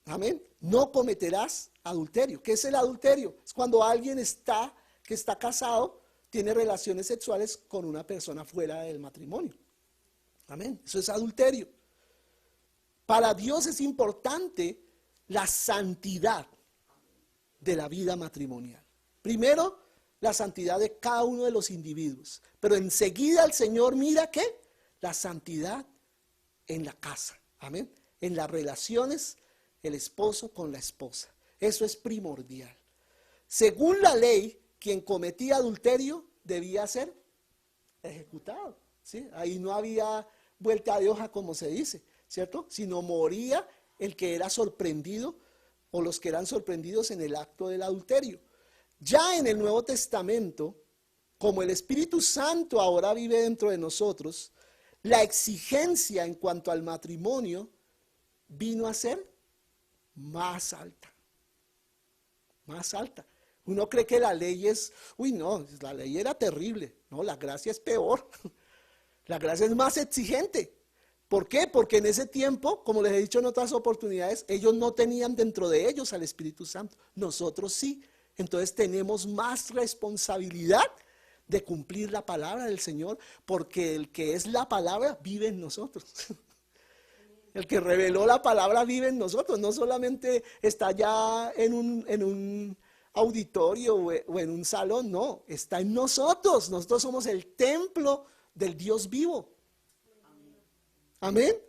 Amén. No cometerás adulterio. ¿Qué es el adulterio? Es cuando alguien que está casado, tiene relaciones sexuales con una persona fuera del matrimonio. Amén. Eso es adulterio. Para Dios es importante la santidad de la vida matrimonial. Primero, la santidad de cada uno de los individuos. Pero enseguida el Señor mira ¿qué? La santidad en la casa. Amén. En las relaciones, el esposo con la esposa. Eso es primordial. Según la ley, quien cometía adulterio debía ser ejecutado, ¿sí? Ahí no había vuelta de hoja, como se dice, ¿cierto? Sino moría el que era sorprendido o los que eran sorprendidos en el acto del adulterio. Ya en el Nuevo Testamento, como el Espíritu Santo ahora vive dentro de nosotros, la exigencia en cuanto al matrimonio vino a ser más alta. Más alta. Uno cree que la ley es, uy no, la ley era terrible. No, la gracia es peor. La gracia es más exigente. ¿Por qué? Porque en ese tiempo, como les he dicho en otras oportunidades, ellos no tenían dentro de ellos al Espíritu Santo. Nosotros sí. Entonces tenemos más responsabilidad de cumplir la palabra del Señor, porque el que es la palabra vive en nosotros. El que reveló la palabra vive en nosotros, no solamente está allá en un auditorio o en un salón, no, está en nosotros. Nosotros somos el templo del Dios vivo. Amén.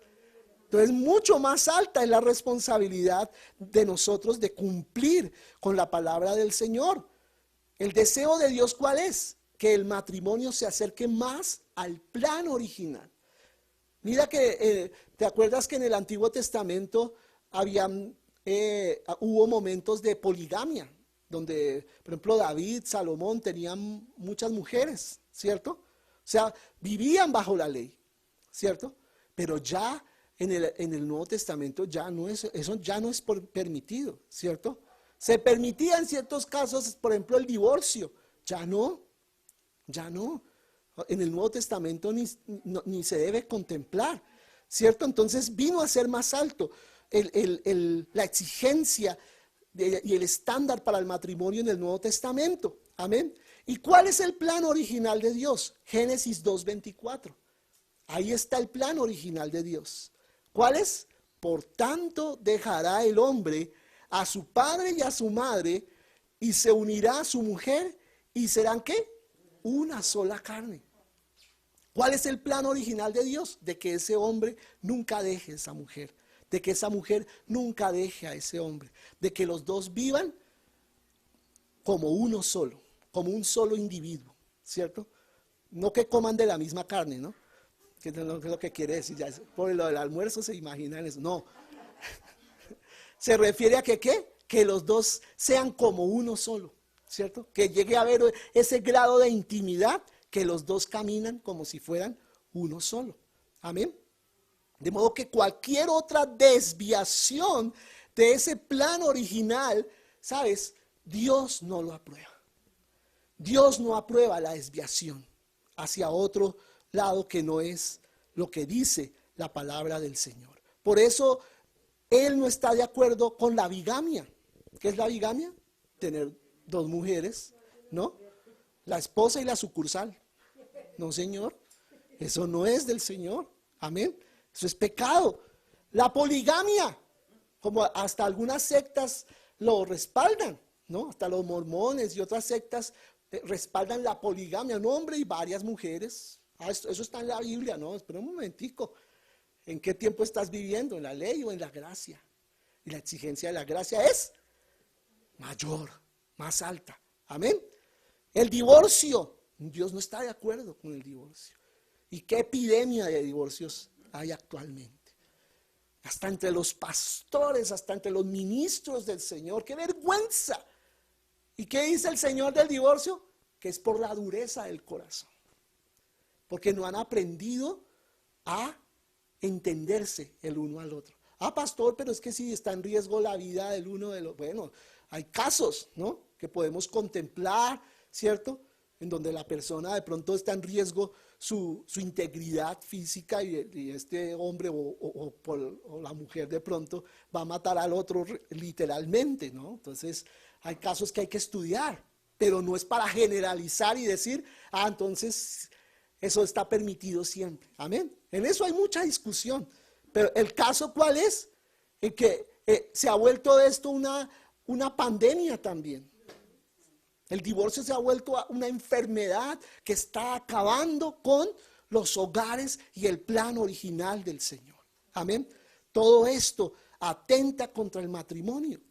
Entonces mucho más alta es la responsabilidad de nosotros de cumplir con la palabra del Señor. El deseo de Dios, ¿cuál es? Que el matrimonio se acerque más al plan original. Mira que, ¿te acuerdas que en el Antiguo Testamento hubo momentos de poligamia? Donde, por ejemplo, David, Salomón tenían muchas mujeres, ¿cierto? O sea, vivían bajo la ley, ¿cierto? Pero ya en el Nuevo Testamento eso ya no es permitido, ¿cierto? Se permitía en ciertos casos, por ejemplo, el divorcio. Ya no. En el Nuevo Testamento ni se debe contemplar, ¿cierto? Entonces vino a ser más alto la exigencia y el estándar para el matrimonio en el Nuevo Testamento. Amén. ¿Y cuál es el plan original de Dios? Génesis 2:24. Ahí está el plan original de Dios. ¿Cuál es? Por tanto dejará el hombre a su padre y a su madre y se unirá a su mujer y serán ¿qué? Una sola carne. ¿Cuál es el plan original de Dios? De que ese hombre nunca deje a esa mujer, de que esa mujer nunca deje a ese hombre, de que los dos vivan como uno solo, como un solo individuo, ¿cierto? No que coman de la misma carne, ¿no? Que es lo que quiere decir, ya por lo del almuerzo se imaginan eso, no. Se refiere a que ¿qué? Que los dos sean como uno solo, ¿cierto? Que llegue a haber ese grado de intimidad, que los dos caminan como si fueran uno solo. Amén. De modo que cualquier otra desviación de ese plan original, ¿sabes? Dios no lo aprueba. Dios no aprueba la desviación hacia otro lado que no es lo que dice la palabra del Señor. Por eso Él no está de acuerdo con la bigamia. ¿Qué es la bigamia? Tener dos mujeres, ¿no? La esposa y la sucursal. No, Señor, eso no es del Señor. Amén. Eso es pecado. La poligamia, como hasta algunas sectas lo respaldan, ¿no? Hasta los mormones y otras sectas respaldan la poligamia, un hombre y varias mujeres. Eso está en la Biblia, ¿no? Espera un momentico. ¿En qué tiempo estás viviendo? ¿En la ley o en la gracia? Y la exigencia de la gracia es mayor, más alta. Amén. El divorcio. Dios no está de acuerdo con el divorcio. ¿Y qué epidemia de divorcios hay actualmente? Hasta entre los pastores, hasta entre los ministros del Señor. ¡Qué vergüenza! ¿Y qué dice el Señor del divorcio? Que es por la dureza del corazón. Porque no han aprendido a entenderse el uno al otro. Ah, pastor, pero es que si está en riesgo la vida del uno de los... Bueno, hay casos, ¿no? Que podemos contemplar, ¿cierto? En donde la persona de pronto está en riesgo su integridad física y este hombre o la mujer de pronto va a matar al otro literalmente, ¿no? Entonces hay casos que hay que estudiar, pero no es para generalizar y decir, entonces eso está permitido siempre. Amén. En eso hay mucha discusión, pero el caso ¿cuál es? En que se ha vuelto esto una pandemia también. El divorcio se ha vuelto una enfermedad que está acabando con los hogares y el plan original del Señor. Amén. Todo esto atenta contra el matrimonio.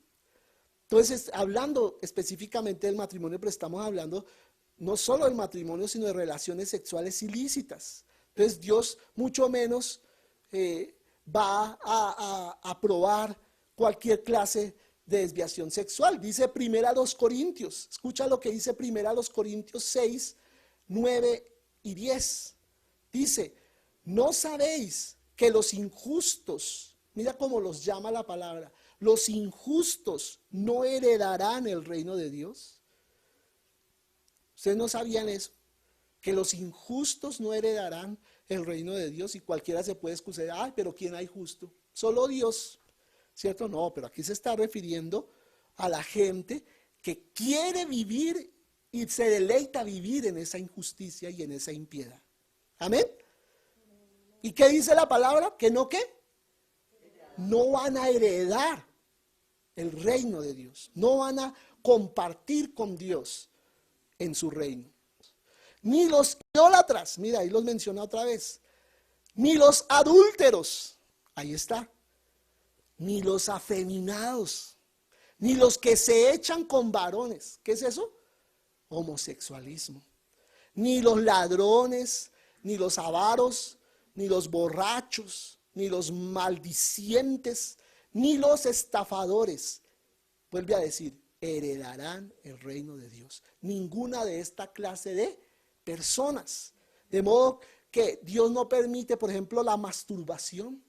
Entonces, hablando específicamente del matrimonio, pero estamos hablando no solo del matrimonio, sino de relaciones sexuales ilícitas. Entonces, Dios mucho menos va a aprobar cualquier clase de desviación sexual. Dice 1 Corintios, escucha lo que dice 1 Corintios 6, 9 y 10. Dice, ¿no sabéis que los injustos, mira cómo los llama la palabra, los injustos no heredarán el reino de Dios? ¿Ustedes no sabían eso? Que los injustos no heredarán el reino de Dios. Y cualquiera se puede excusar, ay, pero ¿quién hay justo? Solo Dios, ¿cierto? No, pero aquí se está refiriendo a la gente que quiere vivir y se deleita vivir en esa injusticia y en esa impiedad. ¿Amén? ¿Y qué dice la palabra? ¿Que no qué? No van a heredar el reino de Dios. No van a compartir con Dios en su reino. Ni los idólatras, mira, ahí los menciona otra vez. Ni los adúlteros, ahí está. Ni los afeminados, ni los que se echan con varones. ¿Qué es eso? Homosexualismo. Ni los ladrones, ni los avaros, ni los borrachos, ni los maldicientes, ni los estafadores. Vuelve a decir, heredarán el reino de Dios. Ninguna de esta clase de personas. De modo que Dios no permite, por ejemplo, la masturbación,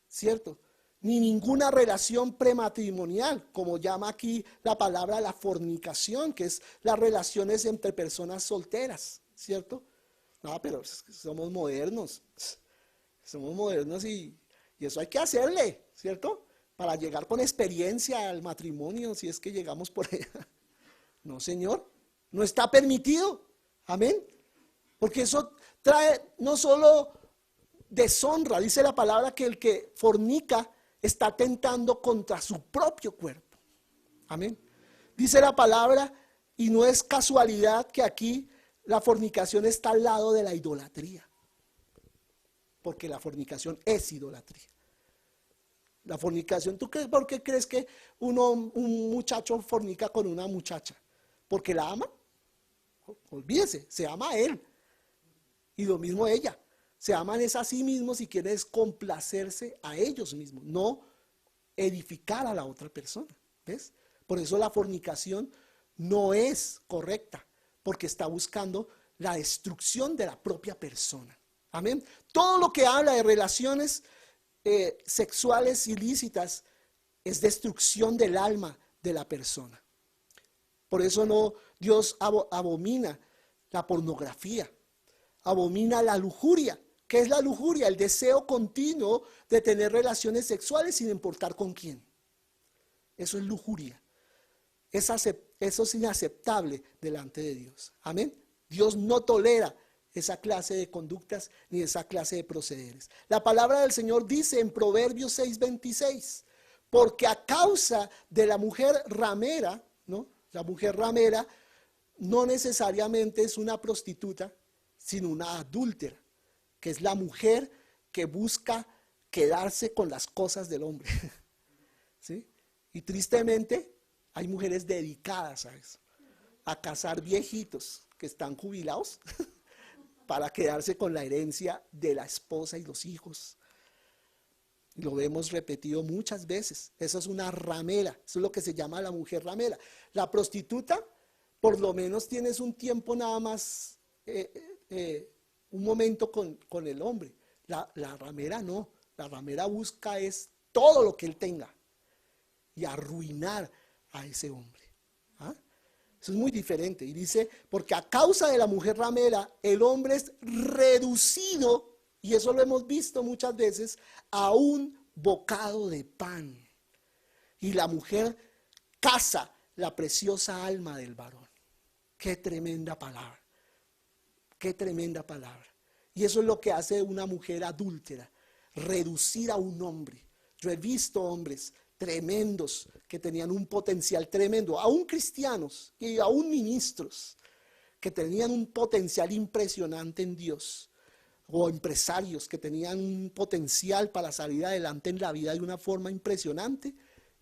¿cierto? Ni ninguna relación prematrimonial, como llama aquí la palabra la fornicación, que es las relaciones entre personas solteras, ¿cierto? No, pero somos modernos y eso hay que hacerle, ¿cierto? Para llegar con experiencia al matrimonio, si es que llegamos por allá. No, Señor, no está permitido, amén, porque eso trae no solo deshonra, dice la palabra que el que fornica está atentando contra su propio cuerpo, amén. Dice la palabra, y no es casualidad que aquí la fornicación está al lado de la idolatría, porque la fornicación es idolatría. La fornicación, ¿por qué crees que un muchacho fornica con una muchacha? ¿Porque la ama? Olvídese, se ama a él. Y lo mismo ella. Se aman es a sí mismos y quieren complacerse a ellos mismos, no edificar a la otra persona. ¿Ves? Por eso la fornicación no es correcta, porque está buscando la destrucción de la propia persona. Amén. Todo lo que habla de relaciones sexuales ilícitas es destrucción del alma de la persona. Por eso Dios abomina la pornografía, abomina la lujuria. ¿Qué es la lujuria? El deseo continuo de tener relaciones sexuales sin importar con quién. Eso es lujuria. Eso es inaceptable delante de Dios. Amén. Dios no tolera esa clase de conductas ni esa clase de procederes. La palabra del Señor dice en Proverbios 6:26, porque a causa de la mujer ramera, ¿no? La mujer ramera no necesariamente es una prostituta, sino una adúltera, que es la mujer que busca quedarse con las cosas del hombre. ¿Sí? Y tristemente hay mujeres dedicadas a eso, a casar viejitos que están jubilados para quedarse con la herencia de la esposa y los hijos. Lo vemos repetido muchas veces. Eso es una ramera, eso es lo que se llama la mujer ramera. La prostituta, por lo menos tienes un tiempo nada más, un momento con el hombre. La ramera no, la ramera busca es todo lo que él tenga y arruinar a ese hombre. ¿Ah? Eso es muy diferente. Y dice, porque a causa de la mujer ramera, el hombre es reducido, y eso lo hemos visto muchas veces, a un bocado de pan. Y la mujer caza la preciosa alma del varón. Qué tremenda palabra. Qué tremenda palabra. Y eso es lo que hace una mujer adúltera, reducir a un hombre. Yo he visto hombres tremendos, que tenían un potencial tremendo, aún cristianos y aún ministros, que tenían un potencial impresionante en Dios, o empresarios que tenían un potencial para salir adelante en la vida de una forma impresionante,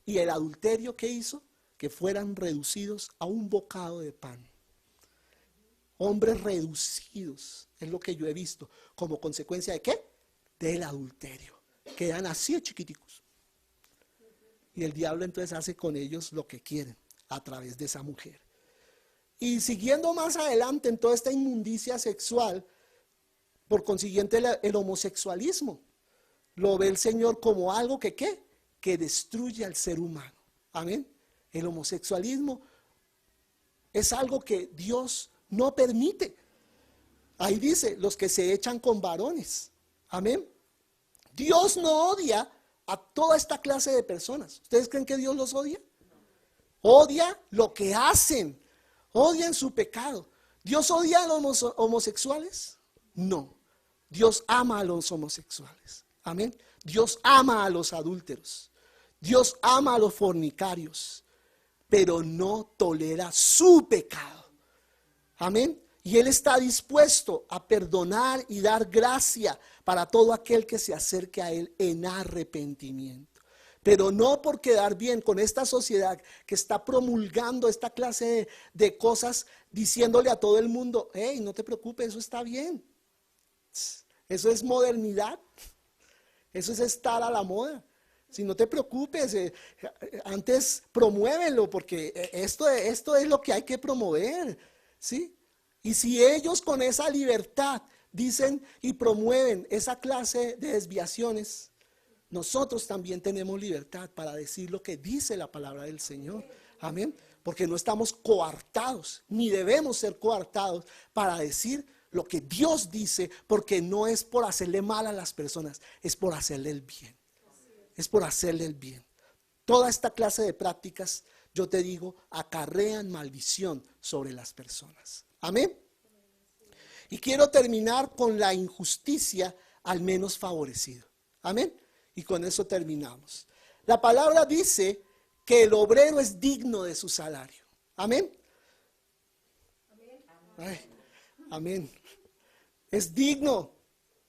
y el adulterio, ¿qué hizo? Que fueran reducidos a un bocado de pan. Hombres reducidos, es lo que yo he visto, como consecuencia ¿de qué? Del adulterio. Quedan así de chiquiticos. Y el diablo entonces hace con ellos lo que quieren a través de esa mujer. Y siguiendo más adelante en toda esta inmundicia sexual, por consiguiente el homosexualismo lo ve el Señor como algo que ¿qué? Que destruye al ser humano. Amén. El homosexualismo es algo que Dios no permite. Ahí dice, los que se echan con varones. Amén. Dios no odia a toda esta clase de personas. ¿Ustedes creen que Dios los odia? Odia lo que hacen. Odian su pecado. ¿Dios odia a los homosexuales? No. Dios ama a los homosexuales. Amén. Dios ama a los adúlteros. Dios ama a los fornicarios. Pero no tolera su pecado. Amén. Y Él está dispuesto a perdonar y dar gracia para todo aquel que se acerque a Él en arrepentimiento. Pero no por quedar bien con esta sociedad que está promulgando esta clase de cosas, diciéndole a todo el mundo, hey, no te preocupes, eso está bien. Eso es modernidad. Eso es estar a la moda. Si no te preocupes, antes promuévelo, porque esto es lo que hay que promover, ¿sí? Y si ellos con esa libertad dicen y promueven esa clase de desviaciones, nosotros también tenemos libertad para decir lo que dice la palabra del Señor. Amén. Porque no estamos coartados, ni debemos ser coartados para decir lo que Dios dice, porque no es por hacerle mal a las personas, es por hacerle el bien. Es por hacerle el bien. Toda esta clase de prácticas, yo te digo, acarrean maldición sobre las personas. Amén. Y quiero terminar con la injusticia al menos favorecido. Amén. Y con eso terminamos. La palabra dice que el obrero es digno de su salario. Amén. Ay, amén. Es digno.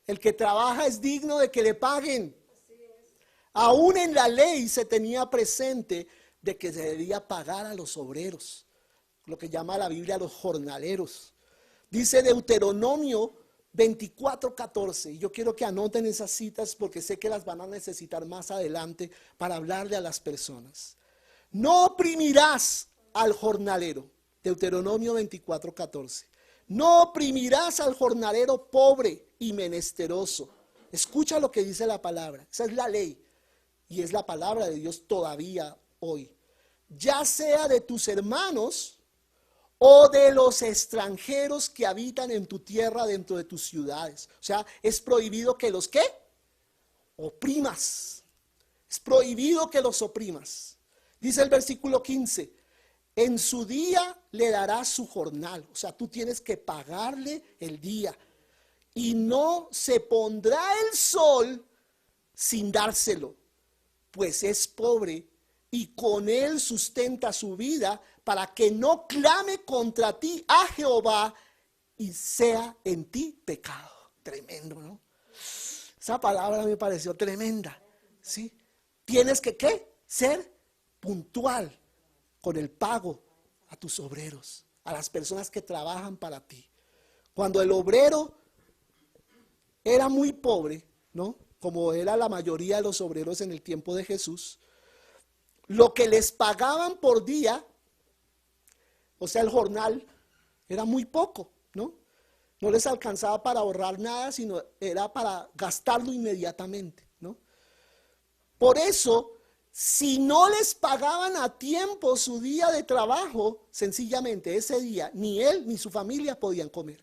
El que trabaja es digno de que le paguen. Aún en la ley se tenía presente de que se debía pagar a los obreros, lo que llama la Biblia los jornaleros. Dice Deuteronomio 24:14, y yo quiero que anoten esas citas porque sé que las van a necesitar más adelante para hablarle a las personas. No oprimirás al jornalero, Deuteronomio 24:14. No oprimirás al jornalero pobre y menesteroso. Escucha lo que dice la palabra, esa es la ley. Y es la palabra de Dios todavía hoy. Ya sea de tus hermanos o de los extranjeros que habitan en tu tierra dentro de tus ciudades. O sea, es prohibido que los ¿qué? Oprimas. Es prohibido que los oprimas. Dice el versículo 15, en su día le darás su jornal. O sea, tú tienes que pagarle el día. Y no se pondrá el sol sin dárselo, pues es pobre y con él sustenta su vida, para que no clame contra ti a Jehová y sea en ti pecado. Tremendo, ¿no? Esa palabra me pareció tremenda, ¿sí? Tienes que, ¿qué? Ser puntual con el pago a tus obreros, a las personas que trabajan para ti. Cuando el obrero era muy pobre, ¿no? Como era la mayoría de los obreros en el tiempo de Jesús, lo que les pagaban por día, o sea el jornal, era muy poco, ¿no? No les alcanzaba para ahorrar nada, sino era para gastarlo inmediatamente, ¿no? Por eso, si no les pagaban a tiempo su día de trabajo, sencillamente ese día, ni él ni su familia podían comer.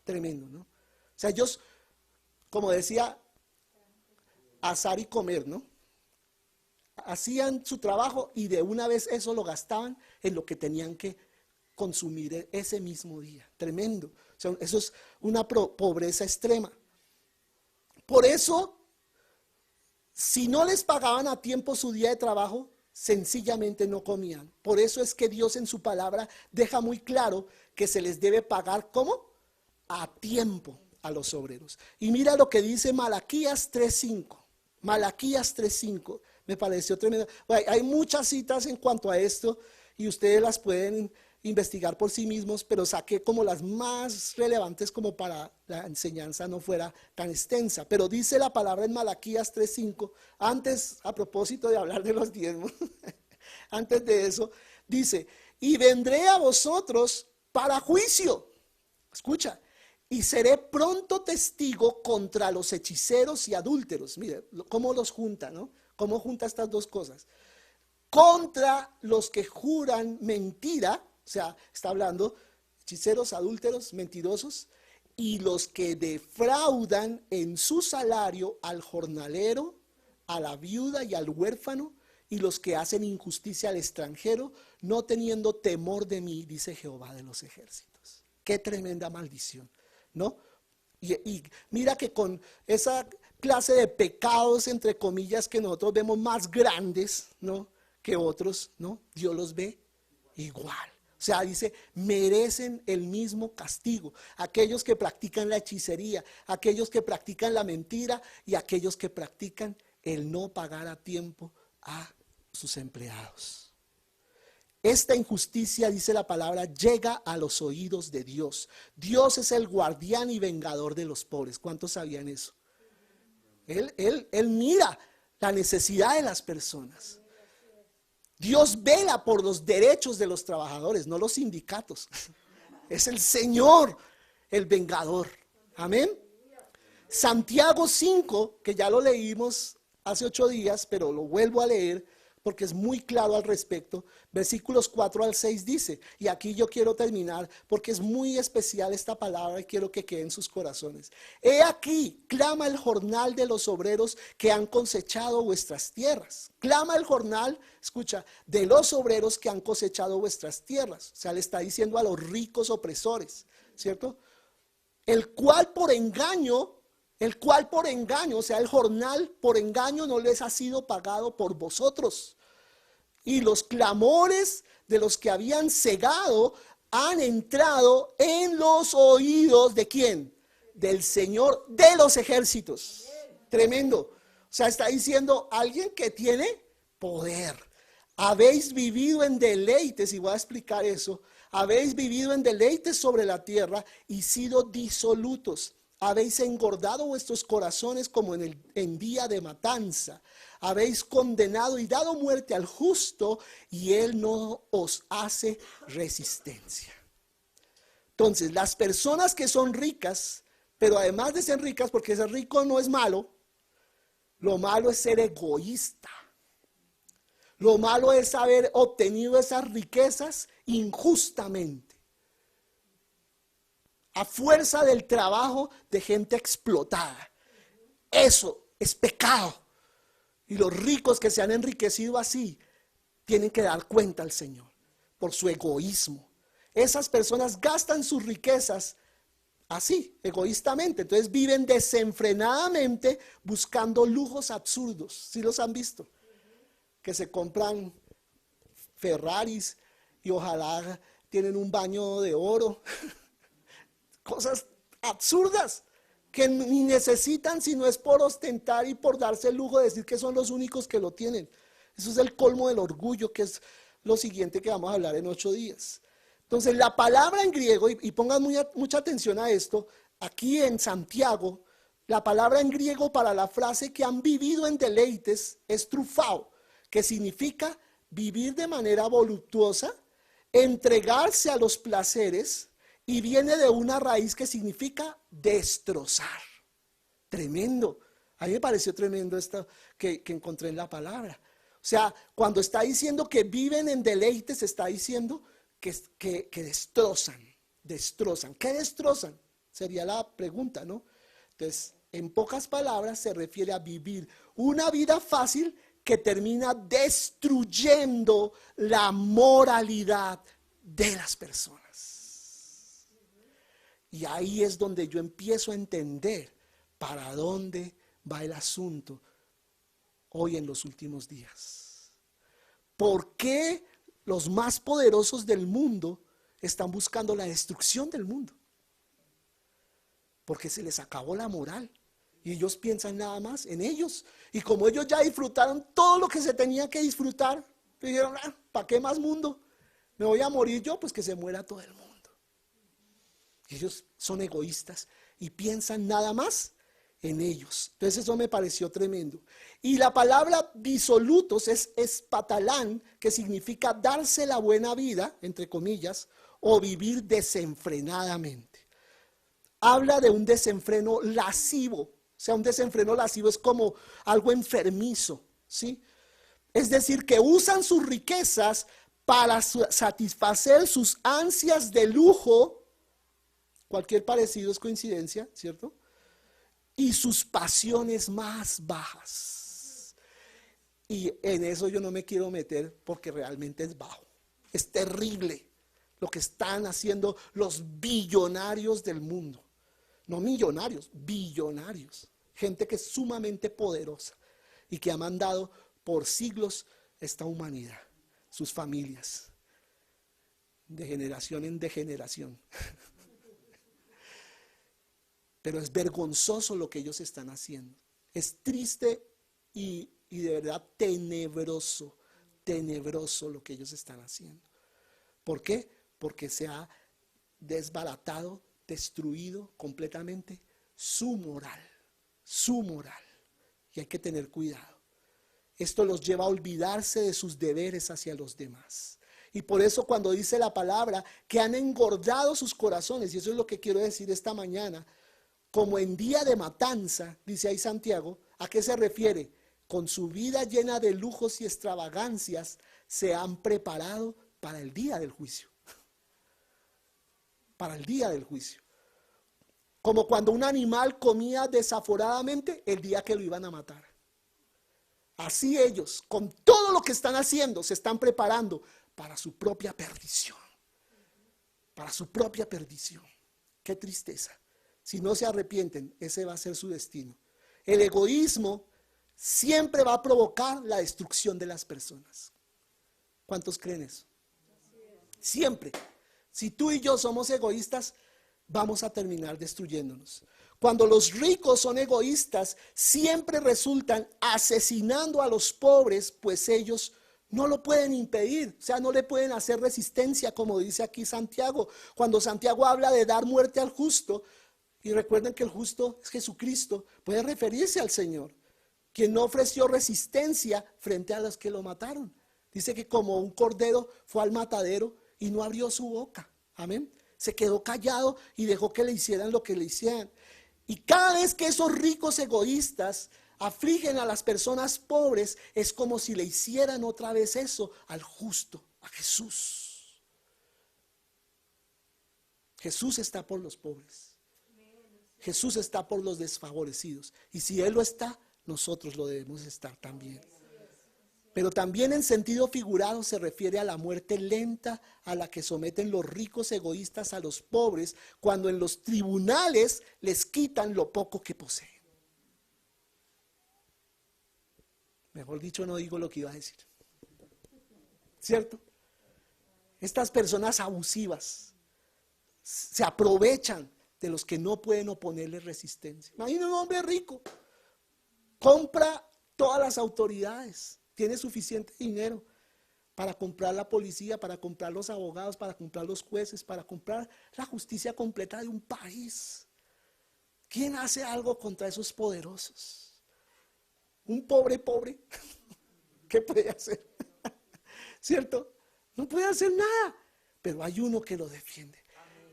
Tremendo, ¿no? O sea, ellos, como decía, asar y comer, ¿no? Hacían su trabajo y de una vez eso lo gastaban en lo que tenían que consumir ese mismo día. Tremendo. O sea, eso es una pobreza extrema. Por eso Si no les pagaban a tiempo su día de trabajo, sencillamente no comían. Por eso es que Dios en su palabra deja muy claro que se les debe pagar, ¿cómo? A tiempo a los obreros. Y mira lo que dice Malaquías 3:5. Malaquías 3:5. Me pareció tremendo. Hay muchas citas en cuanto a esto y ustedes las pueden investigar por sí mismos, pero saqué como las más relevantes como para la enseñanza no fuera tan extensa. Pero dice la palabra en Malaquías 3:5, antes, a propósito de hablar de los diezmos, antes de eso, dice, y vendré a vosotros para juicio. Escucha, y seré pronto testigo contra los hechiceros y adúlteros. Mire, cómo los junta, ¿no? Cómo junta estas dos cosas. Contra los que juran mentira, o sea, está hablando hechiceros, adúlteros, mentirosos, y los que defraudan en su salario al jornalero, a la viuda y al huérfano, y los que hacen injusticia al extranjero, no teniendo temor de mí, dice Jehová de los ejércitos. Qué tremenda maldición, ¿no? Y mira que con esa clase de pecados, entre comillas, que nosotros vemos más grandes, ¿no?, que otros, ¿no?, Dios los ve igual. O sea, dice, merecen el mismo castigo. Aquellos que practican la hechicería, aquellos que practican la mentira y aquellos que practican el no pagar a tiempo a sus empleados. Esta injusticia, dice la palabra, llega a los oídos de Dios. Dios es el guardián y vengador de los pobres. ¿Cuántos sabían eso? Él mira la necesidad de las personas. Dios vela por los derechos de los trabajadores, no los sindicatos. Es el Señor, el vengador. Amén. Santiago 5, que ya lo leímos hace 8 días, pero lo vuelvo a leer porque es muy claro al respecto. Versículos 4 al 6 dice, y aquí yo quiero terminar porque es muy especial esta palabra y quiero que quede en sus corazones. He aquí, clama el jornal de los obreros que han cosechado vuestras tierras. Clama el jornal, escucha, de los obreros que han cosechado vuestras tierras. O sea, le está diciendo a los ricos opresores, ¿cierto? El cual por engaño, o sea, el jornal por engaño no les ha sido pagado por vosotros. Y los clamores de los que habían cegado han entrado en los oídos ¿de quién? Del Señor de los ejércitos. Tremendo. O sea, está diciendo alguien que tiene poder. Habéis vivido en deleites, y voy a explicar eso. Habéis vivido en deleites sobre la tierra y sido disolutos. Habéis engordado vuestros corazones como en día de matanza. Habéis condenado y dado muerte al justo y él no os hace resistencia. Entonces, las personas que son ricas, pero además de ser ricas, porque ser rico no es malo, lo malo es ser egoísta. Lo malo es haber obtenido esas riquezas injustamente, a fuerza del trabajo de gente explotada. Eso es pecado. Y los ricos que se han enriquecido así tienen que dar cuenta al Señor por su egoísmo. Esas personas gastan sus riquezas así, egoístamente. Entonces viven desenfrenadamente buscando lujos absurdos. ¿Sí los han visto? Que se compran Ferraris y ojalá tienen un baño de oro. Cosas absurdas que ni necesitan, sino es por ostentar y por darse el lujo de decir que son los únicos que lo tienen. Eso es el colmo del orgullo, que es lo siguiente que vamos a hablar en 8 días. Entonces, la palabra en griego, y pongan mucha atención a esto, aquí en Santiago, la palabra en griego para la frase que han vivido en deleites es trufao, que significa vivir de manera voluptuosa, entregarse a los placeres, y viene de una raíz que significa destrozar. Tremendo. A mí me pareció tremendo esto que encontré en la palabra. O sea, cuando está diciendo que viven en deleites, está diciendo que destrozan. ¿Qué destrozan? Sería la pregunta, ¿no? Entonces, en pocas palabras, se refiere a vivir una vida fácil que termina destruyendo la moralidad de las personas. Y ahí es donde yo empiezo a entender para dónde va el asunto hoy en los últimos días? ¿Por qué los más poderosos del mundo están buscando la destrucción del mundo? Porque se les acabó la moral y ellos piensan nada más en ellos. Y como ellos ya disfrutaron todo lo que se tenía que disfrutar, dijeron, ¿para qué más mundo? Me voy a morir yo, pues que se muera todo el mundo. Ellos son egoístas y piensan nada más en ellos. Entonces eso me pareció tremendo. Y la palabra disolutos es espatalán, que significa darse la buena vida, entre comillas, o vivir desenfrenadamente. Habla de un desenfreno lascivo. O sea, un desenfreno lascivo es como algo enfermizo, ¿sí? Es decir, que usan sus riquezas para satisfacer sus ansias de lujo. Cualquier parecido es coincidencia, ¿cierto? Y sus pasiones más bajas. Y en eso yo no me quiero meter porque realmente es bajo. Es terrible lo que están haciendo los billonarios del mundo. No millonarios, billonarios. Gente que es sumamente poderosa y que ha mandado por siglos esta humanidad, sus familias, de generación en degeneración. Pero es vergonzoso lo que ellos están haciendo. Es triste y de verdad tenebroso lo que ellos están haciendo. ¿Por qué? Porque se ha desbaratado, destruido completamente su moral. Y hay que tener cuidado. Esto los lleva a olvidarse de sus deberes hacia los demás. Y por eso cuando dice la palabra que han engordado sus corazones, y eso es lo que quiero decir esta mañana, como en día de matanza, dice ahí Santiago, ¿a qué se refiere? Con su vida llena de lujos y extravagancias, se han preparado para el día del juicio. Para el día del juicio. Como cuando un animal comía desaforadamente el día que lo iban a matar. Así ellos, con todo lo que están haciendo, se están preparando para su propia perdición. Para su propia perdición. Qué tristeza. Si no se arrepienten, ese va a ser su destino. El egoísmo siempre va a provocar la destrucción de las personas. ¿Cuántos creen eso? Siempre. Si tú y yo somos egoístas, vamos a terminar destruyéndonos. Cuando los ricos son egoístas, siempre resultan asesinando a los pobres, pues ellos no lo pueden impedir, o sea, no le pueden hacer resistencia, como dice aquí Santiago. Cuando Santiago habla de dar muerte al justo, y recuerden que el justo es Jesucristo, puede referirse al Señor, quien no ofreció resistencia frente a los que lo mataron. Dice que como un cordero fue al matadero y no abrió su boca. Amén. Se quedó callado y dejó que le hicieran lo que le hicieran. Y cada vez que esos ricos egoístas afligen a las personas pobres, es como si le hicieran otra vez eso al justo, a Jesús. Jesús está por los pobres. Jesús está por los desfavorecidos. Y si Él lo está, nosotros lo debemos estar también. Pero también en sentido figurado se refiere a la muerte lenta a la que someten los ricos egoístas a los pobres cuando en los tribunales les quitan lo poco que poseen. Mejor dicho, no digo lo que iba a decir. ¿Cierto? Estas personas abusivas se aprovechan de los que no pueden oponerles resistencia. Imagina un hombre rico, compra todas las autoridades, tiene suficiente dinero para comprar la policía, para comprar los abogados, para comprar los jueces, para comprar la justicia completa de un país. ¿Quién hace algo contra esos poderosos? Un pobre, ¿qué puede hacer? ¿Cierto? No puede hacer nada, pero hay uno que lo defiende.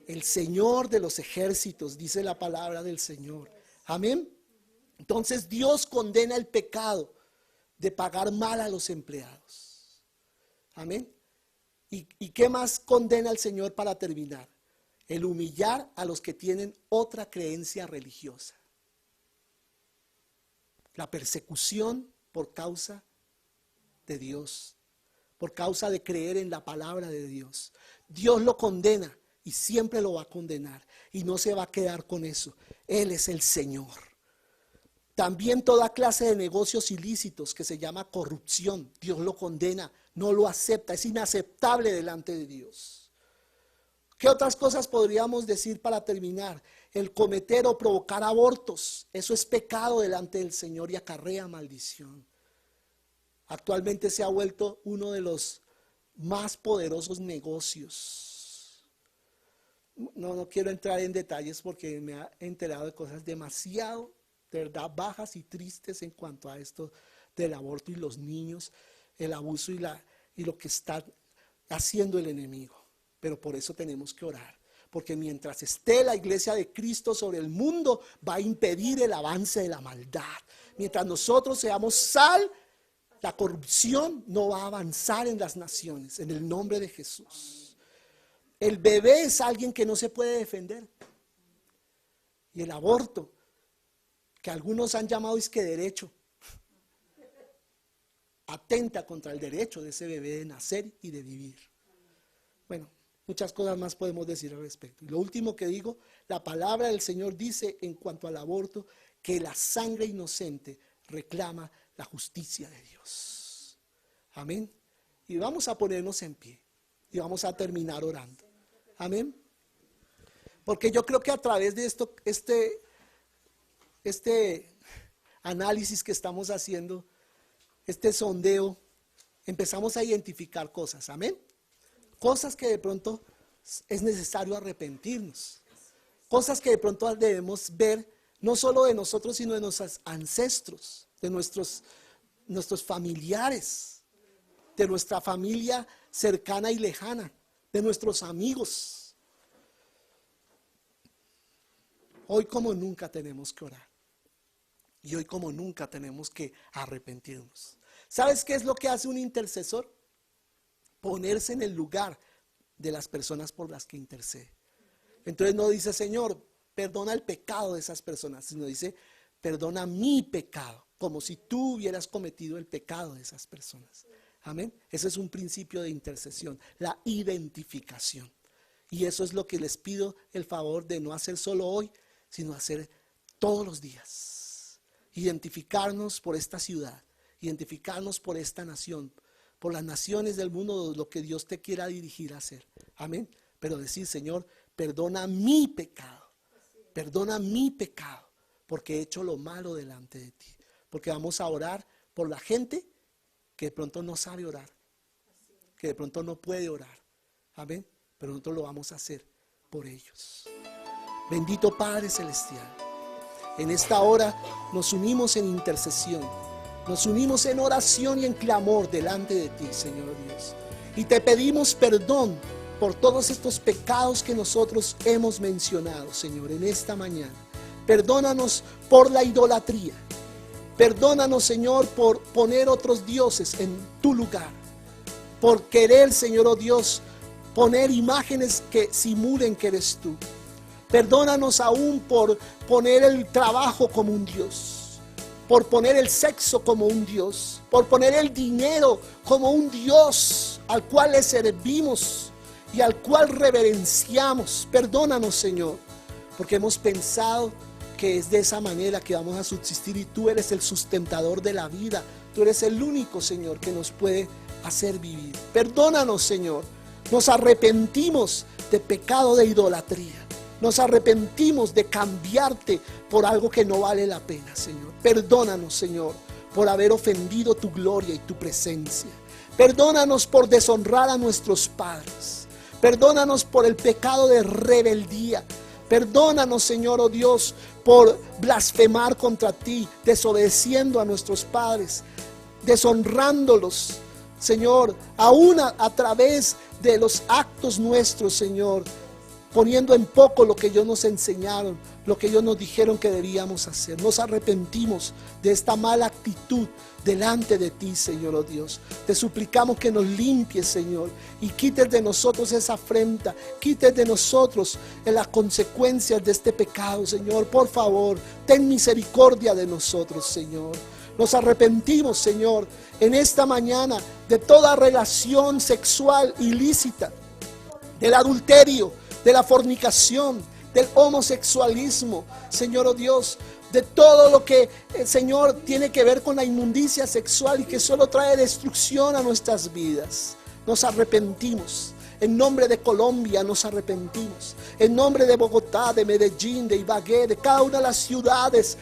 El Señor de los ejércitos, dice la palabra del Señor. Amén. Entonces Dios condena el pecado de pagar mal a los empleados. Amén. ¿Y qué más condena el Señor para terminar? El humillar a los que tienen otra creencia religiosa. La persecución por causa de Dios, por causa de creer en la palabra de Dios. Dios lo condena y siempre lo va a condenar y no se va a quedar con eso. Él es el Señor. También toda clase de negocios ilícitos que se llama corrupción. Dios lo condena, no lo acepta, es inaceptable delante de Dios. ¿Qué otras cosas podríamos decir para terminar? El cometer o provocar abortos, eso es pecado delante del Señor y acarrea maldición. Actualmente se ha vuelto uno de los más poderosos negocios. No quiero entrar en detalles porque me he enterado de cosas demasiado, de verdad, bajas y tristes en cuanto a esto del aborto y los niños, el abuso y lo que está haciendo el enemigo. Pero por eso tenemos que orar, porque mientras esté la iglesia de Cristo sobre el mundo, va a impedir el avance de la maldad. Mientras nosotros seamos sal, la corrupción no va a avanzar en las naciones, en el nombre de Jesús. El bebé es alguien que no se puede defender. Y el aborto, que algunos han llamado es que derecho, atenta contra el derecho de ese bebé de nacer y de vivir. Bueno, muchas cosas más podemos decir al respecto. Y lo último que digo, la palabra del Señor dice en cuanto al aborto, que la sangre inocente reclama la justicia de Dios. Amén. Y vamos a ponernos en pie y vamos a terminar orando. Amén. Porque yo creo que a través de esto, este análisis que estamos haciendo, este sondeo, empezamos a identificar cosas. Amén. Cosas que de pronto es necesario arrepentirnos. Cosas que de pronto debemos ver, no solo de nosotros, sino de nuestros ancestros, de nuestros familiares, de nuestra familia cercana y lejana, de nuestros amigos. Hoy como nunca tenemos que orar. Y hoy como nunca tenemos que arrepentirnos. ¿Sabes qué es lo que hace un intercesor? Ponerse en el lugar de las personas por las que intercede. Entonces no dice, Señor, perdona el pecado de esas personas, sino dice, perdona mi pecado, como si tú hubieras cometido el pecado de esas personas. Amén. Ese es un principio de intercesión, la identificación. Y eso es lo que les pido el favor de no hacer solo hoy, sino hacer todos los días. Identificarnos por esta ciudad, identificarnos por esta nación, por las naciones del mundo, lo que Dios te quiera dirigir a hacer. Amén. Pero decir, Señor, perdona mi pecado, porque he hecho lo malo delante de ti. Porque vamos a orar por la gente que de pronto no sabe orar, que de pronto no puede orar. Amén. Pero nosotros lo vamos a hacer por ellos. Bendito Padre Celestial, en esta hora nos unimos en intercesión, nos unimos en oración y en clamor delante de ti, Señor Dios. Y te pedimos perdón por todos estos pecados que nosotros hemos mencionado, Señor, en esta mañana. Perdónanos por la idolatría. Perdónanos, Señor, por poner otros dioses en tu lugar. Por querer, Señor, oh Dios, poner imágenes que simulen que eres tú. Perdónanos aún por poner el trabajo como un Dios, por poner el sexo como un Dios, por poner el dinero como un Dios al cual le servimos y al cual reverenciamos. Perdónanos, Señor, porque hemos pensado que es de esa manera que vamos a subsistir y tú eres el sustentador de la vida. Tú eres el único, Señor, que nos puede hacer vivir. Perdónanos, Señor. Nos arrepentimos de pecado de idolatría. Nos arrepentimos de cambiarte por algo que no vale la pena, Señor. Perdónanos, Señor, por haber ofendido tu gloria y tu presencia. Perdónanos por deshonrar a nuestros padres. Perdónanos por el pecado de rebeldía. Perdónanos, Señor, oh Dios, por blasfemar contra ti, desobedeciendo a nuestros padres, deshonrándolos, Señor, aún a través de los actos nuestros, Señor, poniendo en poco lo que ellos nos enseñaron, lo que ellos nos dijeron que debíamos hacer. Nos arrepentimos de esta mala actitud delante de ti, Señor, oh Dios. Te suplicamos que nos limpies, Señor, y quites de nosotros esa afrenta, quites de nosotros las consecuencias de este pecado, Señor. Por favor, ten misericordia de nosotros, Señor. Nos arrepentimos, Señor, en esta mañana de toda relación sexual ilícita, del adulterio, de la fornicación, del homosexualismo, Señor, oh Dios, de todo lo que, Señor, tiene que ver con la inmundicia sexual y que solo trae destrucción a nuestras vidas. Nos arrepentimos. En nombre de Colombia nos arrepentimos. En nombre de Bogotá, de Medellín, de Ibagué, de cada una de las ciudades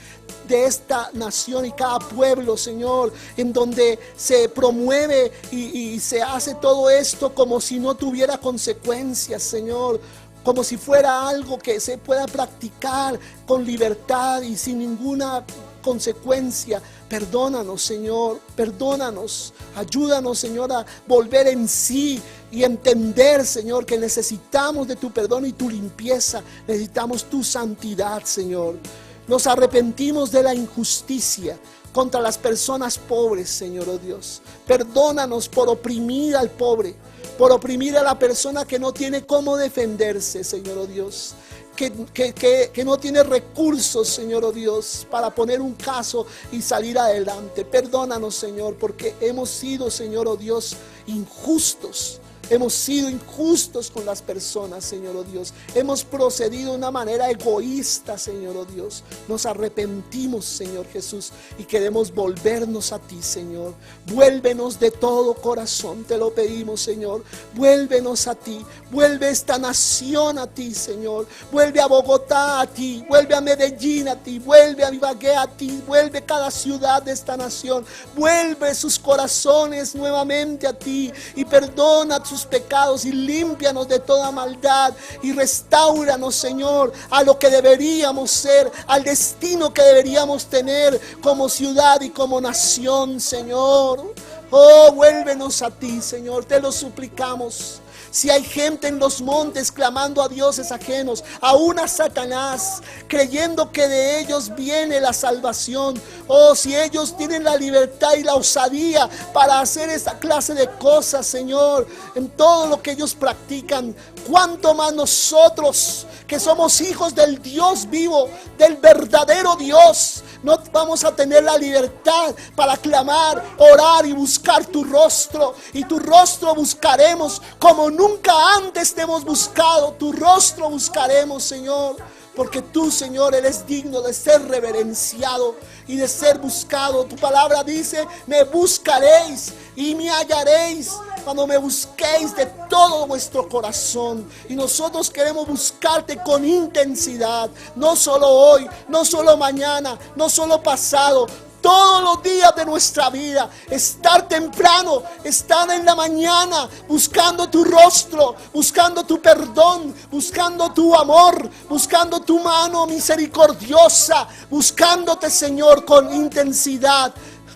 de esta nación y cada pueblo, Señor, en donde se promueve y se hace todo esto como si no tuviera consecuencias, Señor. Como si fuera algo que se pueda practicar con libertad y sin ninguna consecuencia. Perdónanos, Señor, perdónanos. Ayúdanos, Señor, a volver en sí y entender, Señor, que necesitamos de tu perdón y tu limpieza. Necesitamos tu santidad, Señor. Nos arrepentimos de la injusticia contra las personas pobres, Señor, oh Dios. Perdónanos por oprimir al pobre, por oprimir a la persona que no tiene cómo defenderse, Señor, oh Dios. Que no tiene recursos, Señor, oh Dios, para poner un caso y salir adelante. Perdónanos, Señor, porque hemos sido, Señor, oh Dios, injustos. Hemos sido injustos con las personas, Señor, oh Dios. Hemos procedido de una manera egoísta, Señor, oh Dios. Nos arrepentimos, Señor Jesús, y queremos volvernos a ti, Señor. Vuélvenos de todo corazón, te lo pedimos, Señor. Vuélvenos a ti. Vuelve esta nación a ti, Señor. Vuelve a Bogotá a ti. Vuelve a Medellín a ti. Vuelve a Ibagué a ti. Vuelve cada ciudad de esta nación. Vuelve sus corazones nuevamente a ti y perdona sus pecados y límpianos de toda maldad y restáuranos, Señor, a lo que deberíamos ser, al destino que deberíamos tener como ciudad y como nación, Señor. Oh, vuélvenos a ti, Señor, te lo suplicamos. Si hay gente en los montes clamando a dioses ajenos, aún a Satanás, creyendo que de ellos viene la salvación, oh, si ellos tienen la libertad y la osadía para hacer esa clase de cosas, Señor, en todo lo que ellos practican, cuánto más nosotros, que somos hijos del Dios vivo, del verdadero Dios, no vamos a tener la libertad para clamar, orar y buscar tu rostro. Y tu rostro buscaremos como nunca antes te hemos buscado. Tu rostro buscaremos, Señor, porque tú, Señor, eres digno de ser reverenciado y de ser buscado. Tu palabra dice: me buscaréis y me hallaréis cuando me busquéis de todo vuestro corazón. Y nosotros queremos buscarte con intensidad, no solo hoy, no solo mañana, no solo pasado, todos los días de nuestra vida. Estar temprano, estar en la mañana buscando tu rostro, buscando tu perdón, buscando tu amor, buscando tu mano misericordiosa, buscándote, Señor, con intensidad,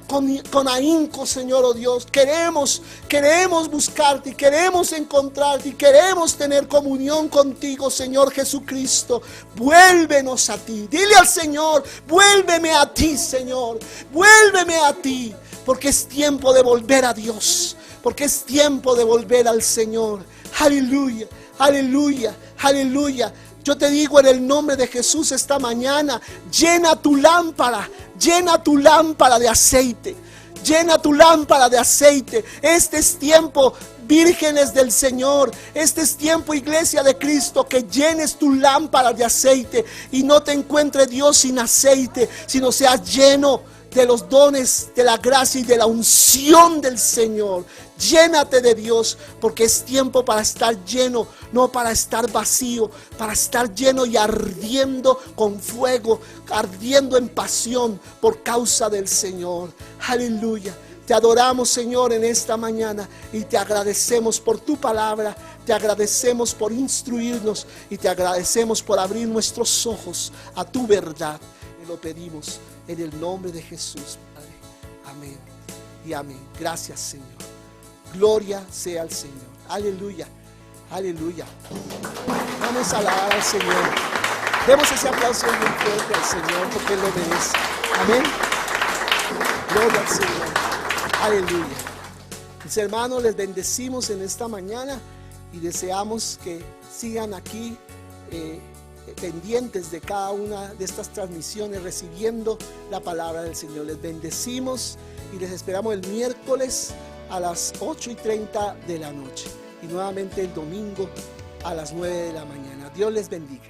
con ahínco, Señor, oh Dios. Queremos buscarte y queremos encontrarte y queremos tener comunión contigo, Señor Jesucristo. Vuélvenos a ti. Dile al Señor: vuélveme a ti, Señor. Vuélveme a ti, porque es tiempo de volver a Dios, porque es tiempo de volver al Señor. Aleluya, aleluya, aleluya. Yo te digo en el nombre de Jesús esta mañana: llena tu lámpara de aceite. Llena tu lámpara de aceite. Este es tiempo, vírgenes del Señor. Este es tiempo, iglesia de Cristo, que llenes tu lámpara de aceite y no te encuentre Dios sin aceite, sino seas lleno de los dones, de la gracia y de la unción del Señor. Llénate de Dios, porque es tiempo para estar lleno, no para estar vacío, para estar lleno y ardiendo con fuego, ardiendo en pasión por causa del Señor. Aleluya. Te adoramos, Señor, en esta mañana y te agradecemos por tu palabra, te agradecemos por instruirnos y te agradecemos por abrir nuestros ojos a tu verdad. Y lo pedimos en el nombre de Jesús, Padre. Amén y amén. Gracias, Señor. Gloria sea al Señor. Aleluya, aleluya. Vamos a alabar al Señor. Demos ese aplauso bien fuerte al Señor, porque Él lo merece. Amén. Gloria al Señor. Aleluya. Mis hermanos, les bendecimos en esta mañana y deseamos que sigan aquí pendientes de cada una de estas transmisiones, recibiendo la palabra del Señor. Les bendecimos y les esperamos el miércoles a las 8:30 de la noche y nuevamente el domingo a las 9 de la mañana. Dios les bendiga.